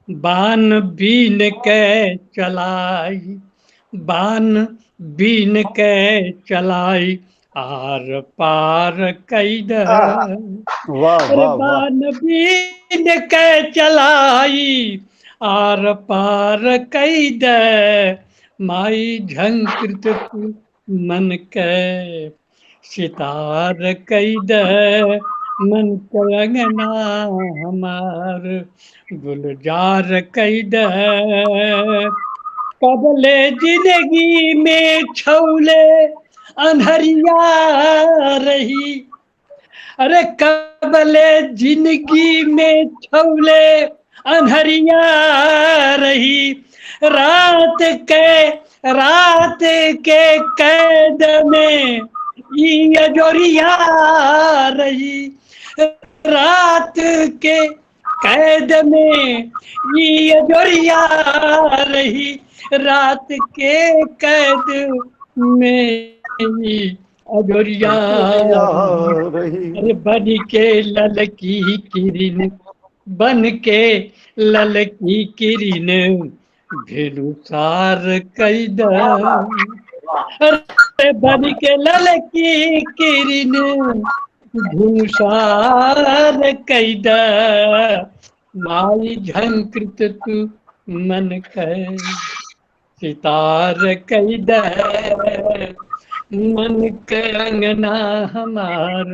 बान बीन के चलाई, बान बीन के चलाई, आर पार कैद। वाह वाह वाह। बान बीन के चलाई, आर पार कैद, माई झंकृत तू मन के सितार कैद, मन के अंगना हमार गुलजार कैद। कबले जिंदगी में छौले अनहरिया रही, अरे कबले जिंदगी में छौले अनहरिया रही, रात के कैद में ये जोरिया रही, रात के कैद में ये जोरिया रही, रात के कैद में अजोरिया रही। अरे बन के ललकी किरण, बन के ललकी किरण भेनुसार कैद, अरे बन के ललकी किरण भेनुसार कैद, माई झंकृत तू मन के सितार कैद, मन के अंगना हमार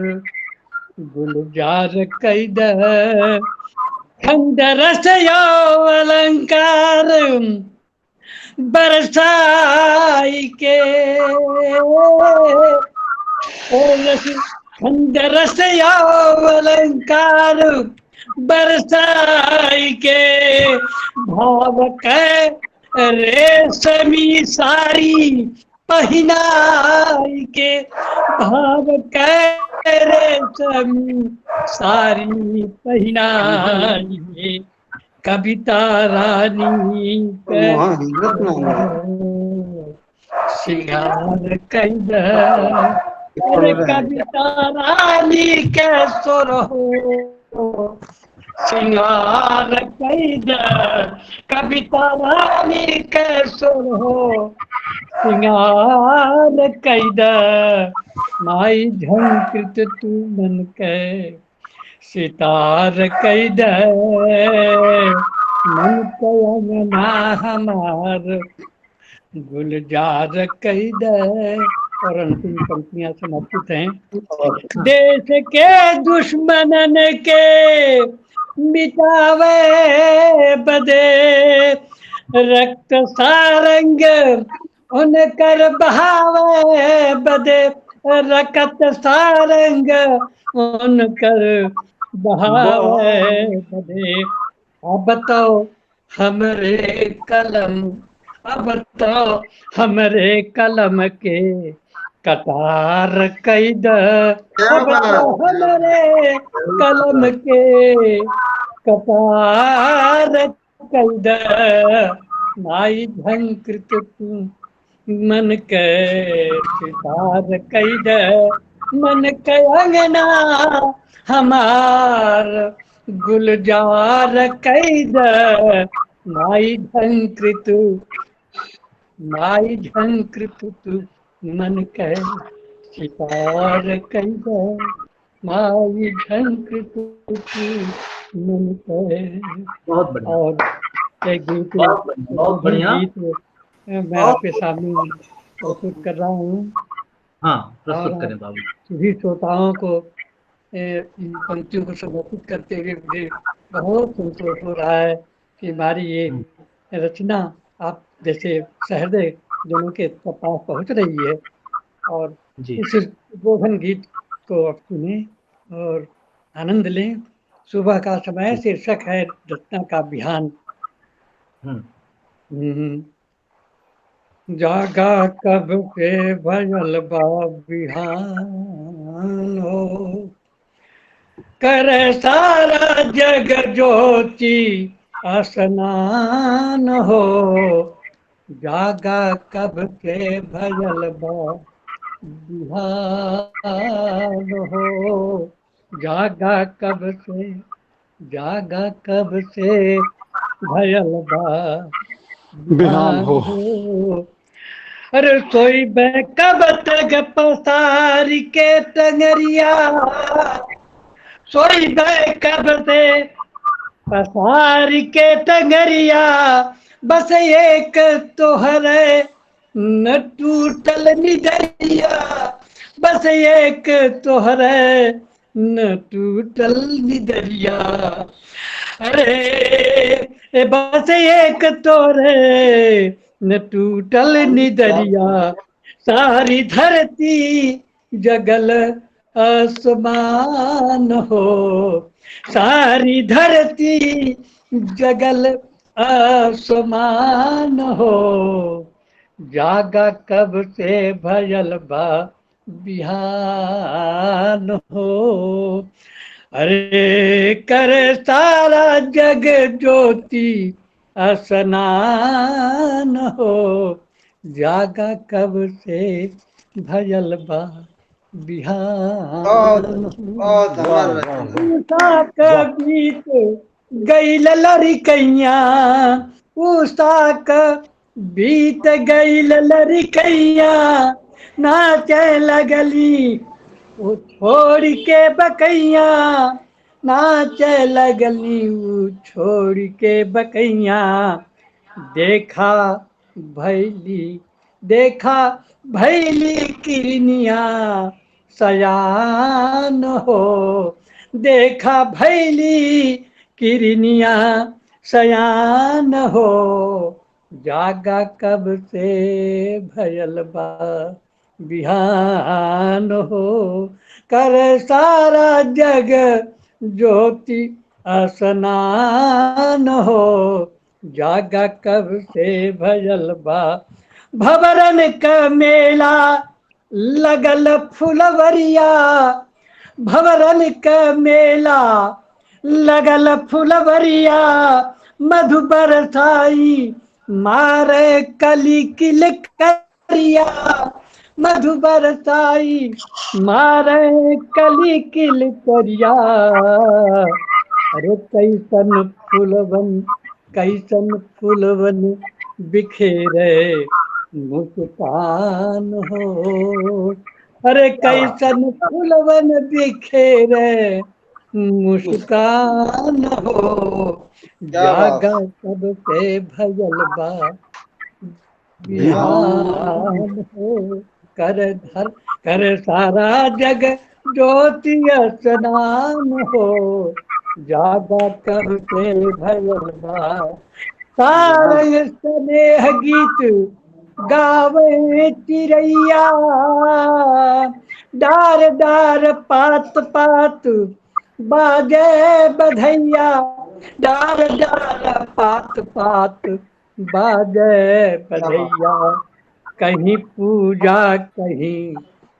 गुलजार कैद। खंड रस अलंकार बरसाई के, खंड रस अलंकार बरसाई के, भाव के रेशमी सारी पहिनाई के भाव करे समी सारी पहिनाई के कविता रानी के सिंगार कैद अरे कविता रानी के सुर हो सिंगार कैद कविता रानी के सुर हो सिंगार कैद माई झंकृत तू मन के सितार कैद मन के अंगना हमार गुलजार कैद। और अंतिम पंक्तियां समर्पित हैं। देश के दुश्मनन के मिटावे बदे रक्त सारंग उनकर बहावे बदे रक्त सारंग उनकर बहावे बदे। अब तो हमरे कलम अब तो हमरे कलम के कतार कैद अब तो हमरे कलम के कतार कैद माई झंकृत तू मन के सितार कैद मन के अंगना हमार गुलजार कैद माई झंकृत तू मन के सितार कैद माई झंकृत तू मन के। बहुत बढ़िया। और एक गीत बहुत बढ़िया मैं आपके सामने प्रस्तुत कर रहा हूँ। हाँ, प्रस्तुत करें बाबू। सभी श्रोताओं को इन पंक्तियों को समर्पित करते हुए मुझे बहुत संतोष हो रहा है कि हमारी ये रचना आप जैसे सहृदय जनों के पास पहुंच रही है। और इस गोधन गीत को आप सुने और आनंद लें। सुबह का समय, शीर्षक है रचना का बिहान। जागा कब के भयल बा बिहान हो करे सारा जग ज्योति स्नान हो। जागा कब के भयल बा बिहान हो जागा कब से भयल बा बिहान हो। अरे सोई बे कब तक पसारी के टंगरिया सोई बे कब से पसारी के टंगरिया बस एक तोहरे न टूटल निदरिया बस एक तोहरे न टूटल निदरिया। अरे बस एक तोरे न टूटल निदरिया सारी धरती जगल आसमान हो सारी धरती जगल आसमान हो। जागा कब से भयल बा बिहान हो। अरे करे सारा जग ज्योति स्नान हो जागा कब से भयल बा बिहान उषा का बीत गईल लड़कैया उषा का बीत गईल लड़कैया नाचे लगली वो छोड़ के बकैया नाचे लगली वो छोड़ के बकैया। देखा भैली किरनिया सयान हो देखा भैली किरनिया सयान हो। जागा कब से भयल बा बिहान हो कर सारा जग ज्योति स्नान हो। जागा कब से भयल बा भवरन का मेला लगल फुलवरिया, भवरन का मेला लगल फुलवरिया, मधु बरसाई मारे कली किल करिया, मधु बरसाई मारे कली किल करिया। अरे कैसन फूलवन बिखेरे मुस्कान हो, अरे कैसन फूलवन बिखेरे मुस्कान हो, जागा कब से भयल बा बिहान हो, कर सारा जग ज्योति स्नान हो, जागा कब से भयल बा। सारे स्नेह गीत गावे चिड़ैया, डार डार पात पात बाजे बधैया, डार डार पात पात बाजे बधैया। कहीं पूजा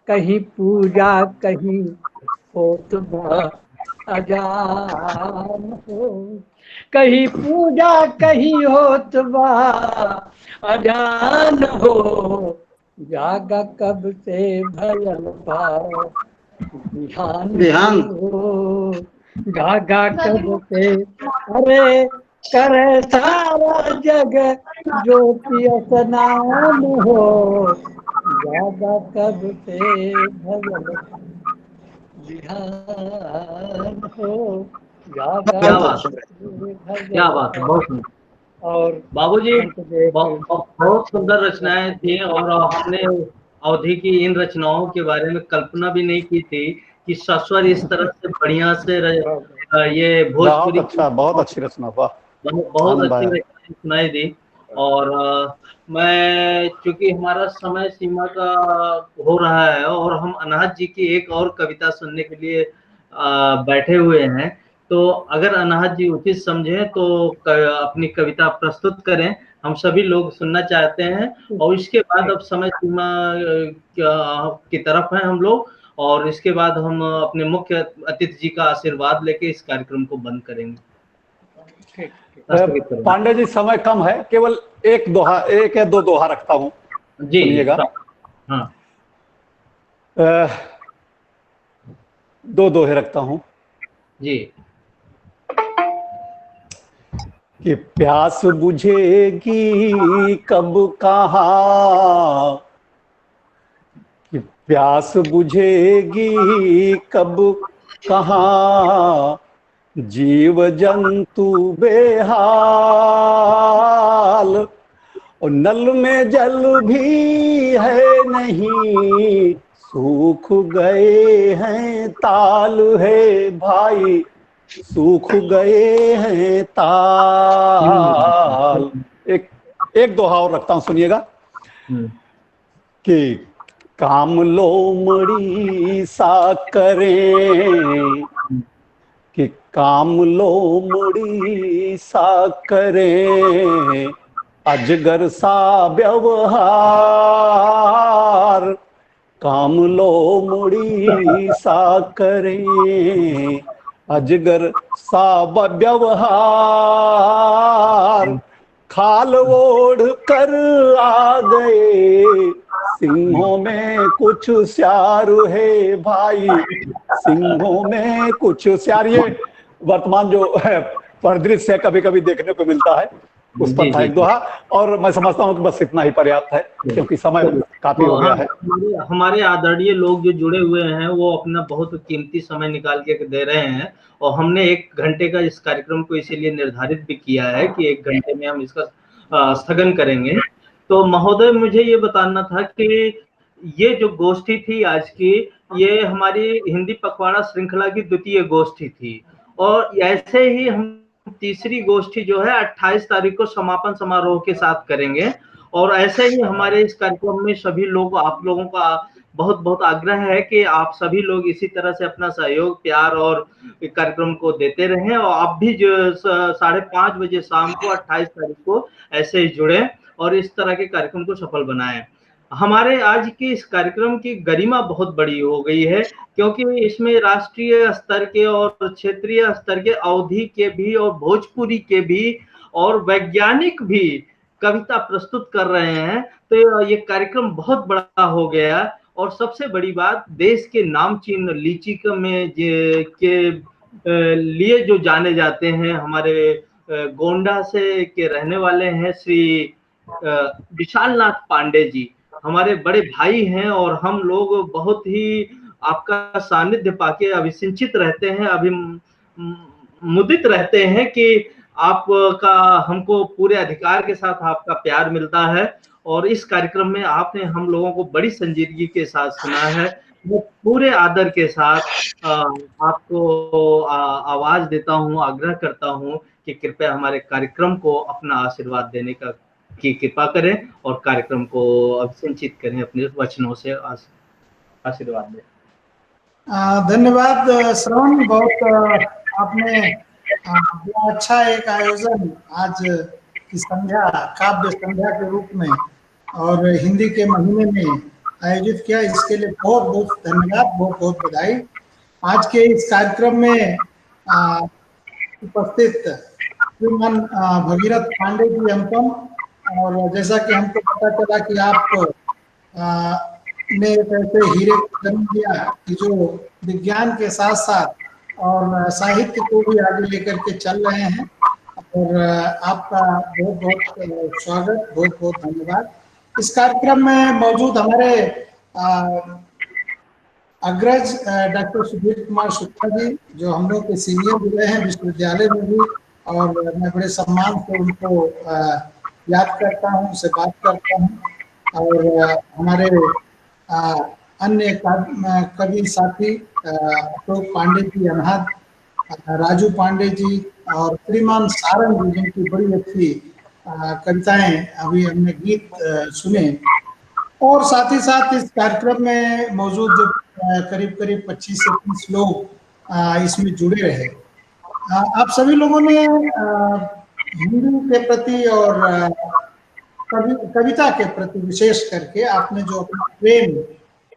कहीं पूजा कहीं होत बा अजान हो, कहीं पूजा कहीं होत बा अजान हो, जागा कब से भयल बा बिहान हो, जागा कब से। अरे करे सारा जग ज्योति स्नान हो, जागा कब से भयल बिहान हो, जागा क्या बात है, भयल क्या बात है, बहुत सुंदर। और बाबूजी बहुत सुंदर रचनाएं थी, और हमने अवधि की इन रचनाओं के बारे में कल्पना भी नहीं की थी कि सस्वर इस तरह से बढ़िया से ये भोजपुरी बहुत अच्छी रचना, वाह, बहुत आनंद अच्छी आया। रचनाएं सुनाई दी। और मैं, चूंकि हमारा समय सीमा का हो रहा है और हम अनाहत जी की एक और कविता सुनने के लिए बैठे हुए हैं, तो अगर अनाहत जी उचित समझें तो अपनी कविता प्रस्तुत करें, हम सभी लोग सुनना चाहते हैं। और इसके बाद अब समय सीमा की तरफ है हम लोग, और इसके बाद हम अपने मुख्य अतिथि जी का आशीर्वाद लेके इस कार्यक्रम को बंद करेंगे। पांडे जी, समय कम है, केवल एक या दो दोहा रखता हूं, जी सुनिएगा। हाँ, 2 दोहे रखता हूं जी। कि प्यास बुझेगी कब कहाँ, कि प्यास बुझेगी कब कहाँ, जीव जंतु बेहाल, और नल में जल भी है नहीं, सूख गए हैं ताल है भाई, सूख गए हैं ताल। एक दोहा और रखता हूं, सुनिएगा। कि काम लोमड़ी सा करें, कि काम लोमड़ी सा करें, अजगर सा व्यवहार, काम लोमड़ी सा करें, अजगर सा व्यवहार, खाल ओढ़ कर आ गए, सिंहों में कुछ स्यार है भाई, सिंहों में कुछ स्यार। ये वर्तमान जो है परिदृश्य कभी कभी देखने को मिलता है, उस पर था एक दोहा, और मैं समझता हूँ कि बस इतना ही पर्याप्त है, क्योंकि समय काफी हो गया है। हमारे आदरणीय लोग जो जुड़े हुए हैं वो अपना बहुत कीमती समय निकाल के दे रहे हैं, और हमने 1 घंटे का इस कार्यक्रम को इसीलिए निर्धारित भी किया है कि 1 घंटे में हम इसका स्थगन करेंगे। तो महोदय, मुझे ये बताना था कि ये जो गोष्ठी थी आज की, ये हमारी हिंदी पखवाड़ा श्रृंखला की द्वितीय गोष्ठी थी, और ऐसे ही हम तीसरी गोष्ठी जो है 28 तारीख को समापन समारोह के साथ करेंगे। और ऐसे ही हमारे इस कार्यक्रम में सभी लोग, आप लोगों का बहुत बहुत आग्रह है कि आप सभी लोग इसी तरह से अपना सहयोग, प्यार और कार्यक्रम को देते रहें, और आप भी जो 5:30 बजे शाम को 28 तारीख को ऐसे ही जुड़े। और इस तरह के कार्यक्रम को सफल बनाएं। हमारे आज की इस कार्यक्रम की गरिमा बहुत बड़ी हो गई है, क्योंकि इसमें राष्ट्रीय स्तर के और क्षेत्रीय स्तर के अवधि के भी और भोजपुरी के भी और वैज्ञानिक भी कविता प्रस्तुत कर रहे हैं। तो ये कार्यक्रम बहुत बड़ा हो गया। और सबसे बड़ी बात, देश के नामचीन लीची में के लिए जो जाने जाते हैं, हमारे गोंडा से के रहने वाले हैं श्री विशाल नाथ पांडे जी, हमारे बड़े भाई हैं, और हम लोग बहुत ही आपका सानिध्य पाके अभिसिंचित रहते हैं, मुदित रहते हैं कि आपका हमको पूरे अधिकार के साथ आपका प्यार मिलता है। और इस कार्यक्रम में आपने हम लोगों को बड़ी संजीदगी के साथ सुना है। मैं पूरे आदर के साथ आपको आवाज देता हूँ, आग्रह करता हूँ कि कृपया हमारे कार्यक्रम को अपना आशीर्वाद देने की कृपा करें और कार्यक्रम को अभिसिंचित करें, अपने वचनों से आशीर्वाद दें। धन्यवाद श्रवण, बहुत आपने बड़ा अच्छा एक आयोजन आज की संध्या, काव्य संध्या के रूप में और हिंदी के महीने में आयोजित किया। इसके लिए बहुत बहुत धन्यवाद, बहुत बहुत बधाई। आज के इस कार्यक्रम में उपस्थित श्रीमान भगीरथ पांडे जी अनुपम, और जैसा कि हमको पता चला कि आप ने एक ऐसे हीरे को जन्म दिया कि जो विज्ञान के साथ साथ और साहित्य को भी आगे लेकर के चल रहे हैं, और आपका बहुत बहुत स्वागत, बहुत बहुत धन्यवाद। इस कार्यक्रम में मौजूद हमारे अग्रज डॉक्टर सुधीर कुमार शुक्ला जी, जो हम लोग के सीनियर भी रहे हैं विश्वविद्यालय में भी, और मैं बड़े सम्मान से उनको याद करता हूँ, उनसे बात करता हूँ। और हमारे अन्य कवि साथी अशोक पांडे जी अनहद, राजू पांडे जी और श्रीमान सारंग जी, जिनकी बड़ी अच्छी कविताएं अभी हमने गीत सुने। और साथ ही साथ इस कार्यक्रम में मौजूद जो करीब करीब 25 से 30 लोग इसमें जुड़े रहे। आप सभी लोगों ने हिंदी के प्रति और कविता के प्रति विशेष करके आपने जो अपना प्रेम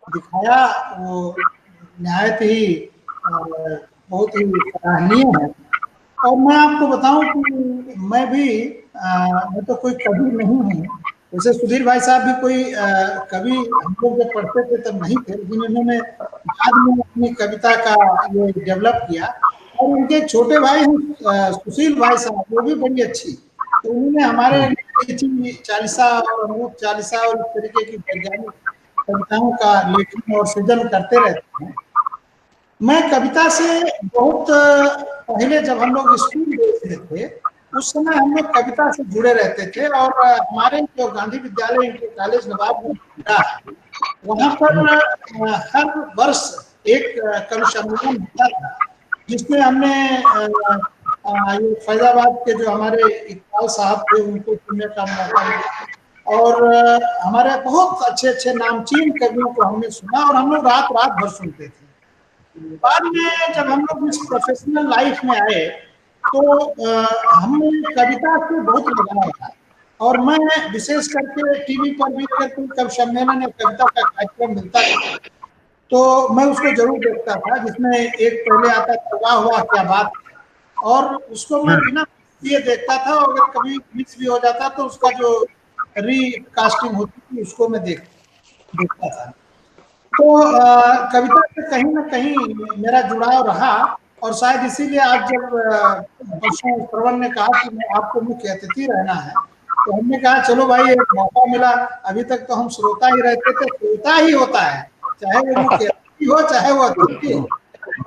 दिखाया, वो निहायत ही बहुत ही सराहनीय है। और मैं आपको बताऊं कि मैं तो कोई कवि नहीं हूँ, जैसे सुधीर भाई साहब भी कोई कवि हम लोग जब पढ़ते थे तब नहीं थे, लेकिन उन्होंने बाद में अपनी कविता का ये डेवलप किया। और उनके छोटे भाई सुशील भाई साहब, वो भी बड़ी अच्छी, तो उन्होंने हमारे चालीसा और अमरूद चालीसा और इस तरीके की वैज्ञानिक कविताओं का लेखन और सृजन करते रहते हैं। मैं कविता से बहुत पहले जब हम लोग स्कूल देखते थे, उस समय हम लोग कविता से जुड़े रहते थे। और हमारे जो गांधी विद्यालय इंटर कॉलेज नवाबगंज है, वहाँ पर हर वर्ष एक कवि सम्मेलन होता था, जिसमें हमने ये फैजाबाद के जो हमारे इकबाल साहब थे उनको सुनने का मौका मिला, और हमारे बहुत अच्छे अच्छे नामचीन कवियों को हमने सुना, और हम लोग रात रात भर सुनते थे। बाद में जब हम लोग इस प्रोफेशनल लाइफ में आए, तो हमें कविता से बहुत लगाव था। और मैं विशेष करके टीवी पर भी अगर कोई कवि सम्मेलन या कविता का कार्यक्रम मिलता था, तो मैं उसको जरूर देखता था, जिसमें एक पहले आता था वाह वाह क्या बात, और उसको मैं बिना ये देखता था। और अगर कभी मिस भी हो जाता तो उसका जो रीकास्टिंग होती थी उसको मैं देखता था। तो कविता से कहीं ना कहीं मेरा जुड़ाव रहा, और शायद इसीलिए आज जब वर्षों श्रवण ने कहा कि मैं आपको मुख्य अतिथि रहना है, तो हमने कहा चलो भाई एक मौका मिला। अभी तक तो हम श्रोता ही रहते थे, श्रोता ही होता है, चाहे वो मुख्य अतिथि हो चाहे वो अतिथि हो,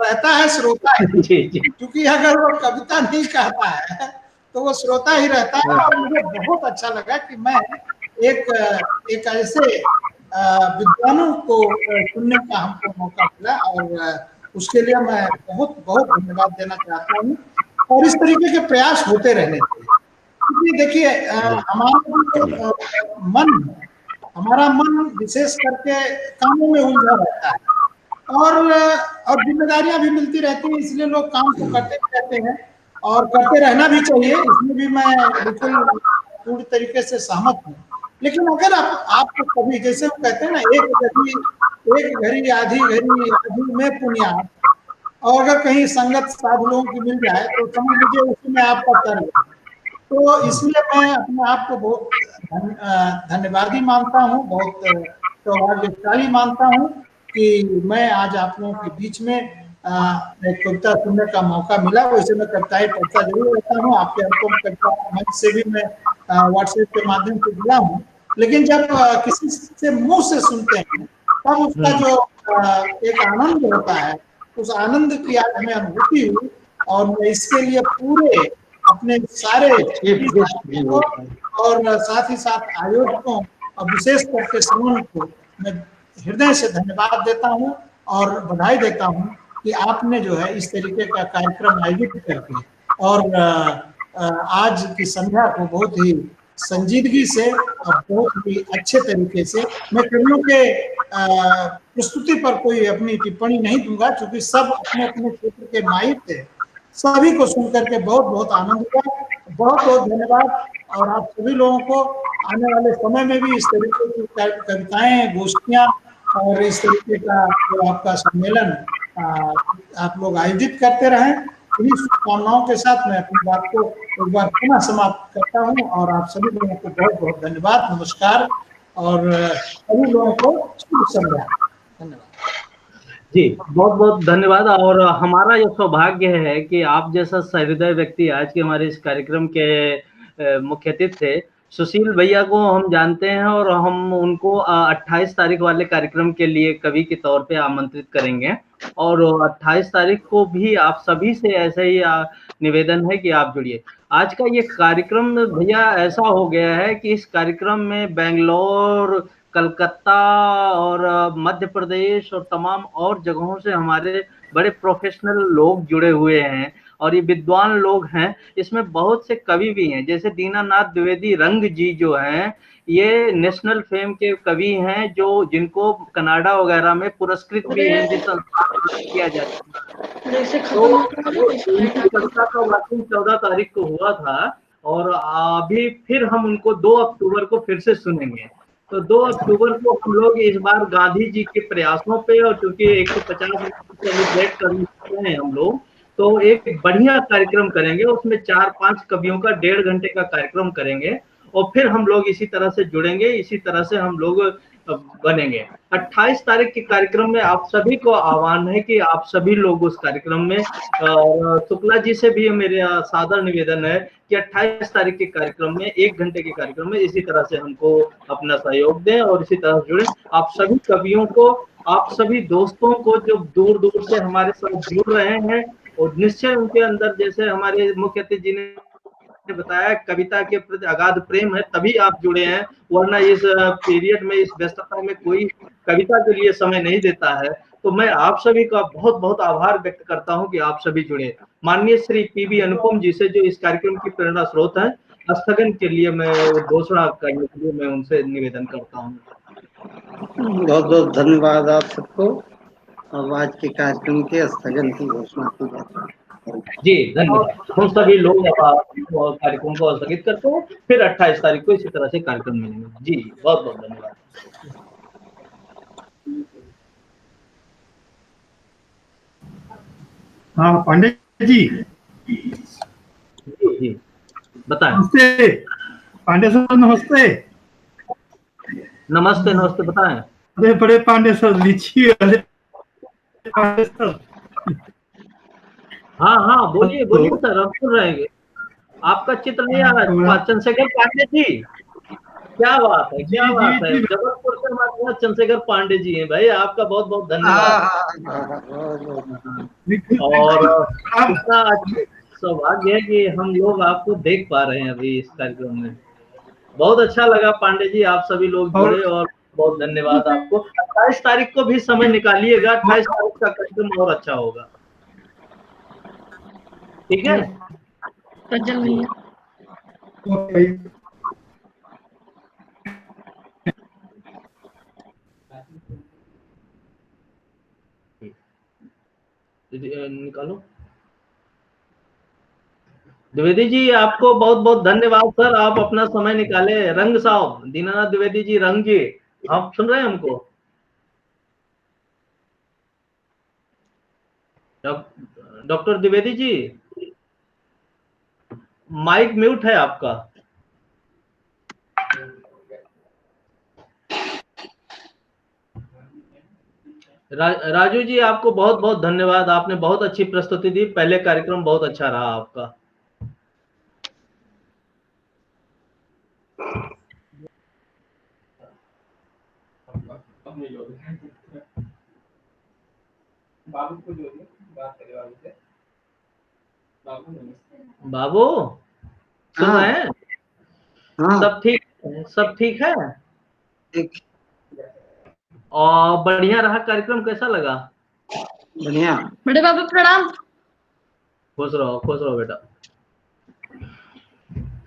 रहता है श्रोता ही, क्योंकि अगर वो कविता नहीं कहता है तो वो श्रोता ही रहता है। और मुझे बहुत अच्छा लगा कि मैं एक ऐसे विद्वानों को सुनने का हमको मौका मिला, और उसके लिए मैं बहुत बहुत धन्यवाद देना चाहता हूँ। और इस तरीके के प्रयास होते रहने चाहिए, क्योंकि देखिए हमारा मन विशेष करके कामों में उलझा रहता है, और जिम्मेदारियां भी मिलती रहती हैं, इसलिए लोग काम को करते रहते हैं, और करते रहना भी चाहिए। इसमें भी मैं बिल्कुल पूरी तरीके से सहमत हूँ। लेकिन अगर आपको कभी, जैसे वो कहते हैं ना, एक घड़ी आधी घड़ी आधी में पुनिया, और अगर कहीं संगत साधु लोगों की मिल जाए तो समझ लीजिए उसी में आपका कर्म है। तो इसलिए मैं अपने आप को बहुत धन्यवादी मानता हूँ, बहुत सौभाग्यशाली मानता हूँ कि मैं आज आप लोगों के बीच में एक कविता सुनने का मौका मिला। वैसे मैं कविताएं पढ़ता जरूर रहता हूँ, आपके अनुपम कविता मंच से भी मैं व्हाट्सएप के माध्यम से जुड़ा हूँ, लेकिन जब किसी से मुंह से सुनते हैं तब उसका जो एक आनंद होता है, उस आनंद की आज हमें अनुभूति हुई। और मैं इसके लिए पूरे अपने सारे को और साथ ही साथ आयोजकों और विशेष करके श्रवण को मैं हृदय से धन्यवाद देता हूं और बधाई देता हूं कि आपने जो है इस तरीके का कार्यक्रम आयोजित करके और आज की संध्या को बहुत ही संजीदगी से और बहुत ही अच्छे तरीके से, मैं कवियों के प्रस्तुति पर कोई अपनी टिप्पणी नहीं दूंगा क्योंकि सब अपने अपने क्षेत्र के माहिर थे। सभी को सुनकर के बहुत बहुत आनंद हुआ। बहुत बहुत धन्यवाद। और आप सभी लोगों को आने वाले समय में भी इस तरीके की कविताएं, गोष्ठियां और इस तरीके का जो आपका सम्मेलन आप लोग आयोजित करते रहें। इन्हीं शुभकामनाओं के साथ मैं अपनी बात को एक बार पुनः समाप्त करता हूं और आप सभी लोगों को बहुत बहुत धन्यवाद, नमस्कार और सभी लोगों को शुभ संध्या। धन्यवाद जी, बहुत बहुत धन्यवाद। और हमारा यह सौभाग्य है कि आप जैसा सहृदय व्यक्ति आज के हमारे इस कार्यक्रम के मुख्य अतिथि थे। सुशील भैया को हम जानते हैं और हम उनको 28 तारीख वाले कार्यक्रम के लिए कवि के तौर पे आमंत्रित करेंगे। और 28 तारीख को भी आप सभी से ऐसा ही निवेदन है कि आप जुड़िए। आज का ये कार्यक्रम भैया ऐसा हो गया है कि इस कार्यक्रम में बेंगलोर, कलकत्ता और मध्य प्रदेश और तमाम और जगहों से हमारे बड़े प्रोफेशनल लोग जुड़े हुए हैं और ये विद्वान लोग हैं। इसमें बहुत से कवि भी हैं, जैसे दीनानाथ द्विवेदी रंग जी जो हैं, ये नेशनल फेम के कवि हैं जो जिनको कनाडा वगैरह में पुरस्कृत भी हिंदी संस्थान किया जाता है। तो उनकी कविता का वाचन 14 तारीख को हुआ था और अभी फिर हम उनको 2 अक्टूबर को फिर से सुनेंगे। तो 2 अक्टूबर को हम लोग इस बार गांधी जी के प्रयासों पे और क्योंकि 150 सेलिब्रेट करते हैं हम लोग, तो एक बढ़िया कार्यक्रम करेंगे। उसमें 4-5 कवियों का 1.5 घंटे का कार्यक्रम करेंगे और फिर हम लोग इसी तरह से जुड़ेंगे, इसी तरह से हम लोग बनेंगे। 28 तारीख के कार्यक्रम में आप सभी को आह्वान है कि आप सभी लोग उस कार्यक्रम में, शुक्ला जी से भी मेरा सादर निवेदन है कि 28 तारीख के कार्यक्रम में 1 घंटे के कार्यक्रम में इसी तरह से हमको अपना सहयोग दें और इसी तरह जुड़े। आप सभी कवियों को, आप सभी दोस्तों को जो दूर दूर से हमारे साथ जुड़ रहे हैं और निश्चय उनके अंदर, जैसे हमारे मुख्य अतिथि जी ने बताया, कविता के प्रति अगाध प्रेम है तभी आप जुड़े हैं, वरना इस पीरियड में, इस व्यस्तता में कोई कविता के लिए समय नहीं देता है। तो मैं आप सभी का बहुत बहुत आभार व्यक्त करता हूं कि आप सभी जुड़े। माननीय श्री पीवी अनुपम जी से, जो इस कार्यक्रम की प्रेरणा स्रोत है, स्थगन के लिए मैं घोषणा करने के लिए मैं उनसे निवेदन करता हूँ। बहुत बहुत धन्यवाद आप सबको। अब आज के कार्यक्रम के स्थगन की घोषणा की जाती है। जी धन्यवाद। हम सभी लोग कार्यक्रम को स्थगित करते हैं, फिर 28 तारीख को इसी तरह से कार्यक्रम मिलेंगे। जी बहुत बहुत धन्यवाद। हाँ पांडे जी। जी जी बताएं। नमस्ते पांडे सर, नमस्ते। नमस्ते नमस्ते बताएं। अरे बड़े पांडे सर, लीची वाले पांडे सर। हाँ हाँ बोलिए बोलिए सर, हम सुन रहे हैं। आपका चित्र नहीं आ रहा। चंद्रशेखर पांडे जी, क्या बात है, क्या बात है। जबलपुर से हमारे साथ चंद्रशेखर पांडे जी हैं भाई, आपका बहुत बहुत धन्यवाद। और इतना सौभाग्य है कि हम लोग आपको देख पा रहे हैं अभी इस कार्यक्रम में। बहुत अच्छा लगा पांडे जी, आप सभी लोग जुड़े और बहुत धन्यवाद आपको। 28 तारीख को भी समय निकालिएगा, 28 तारीख का कार्यक्रम और अच्छा होगा। ठीक है। निकालो। द्विवेदी जी आपको बहुत बहुत धन्यवाद सर, आप अपना समय निकाले। रंग साहब, दीनानाथ द्विवेदी जी, रंग जी, आप सुन रहे हैं हमको? Doctor Dwivedi ji, mic mute है आपका। राजू जी आपको बहुत बहुत धन्यवाद, आपने बहुत अच्छी प्रस्तुति दी, पहले कार्यक्रम बहुत अच्छा रहा आपका। बाबू को जोड़िए, बात करें बाबू से। बाबू सुन हाँ। रहे हैं? हाँ सब ठीक, सब ठीक है? ठीक, और बढ़िया रहा कार्यक्रम, कैसा लगा? बढ़िया। बड़े बाबा प्रणाम। खुश रहो बेटा।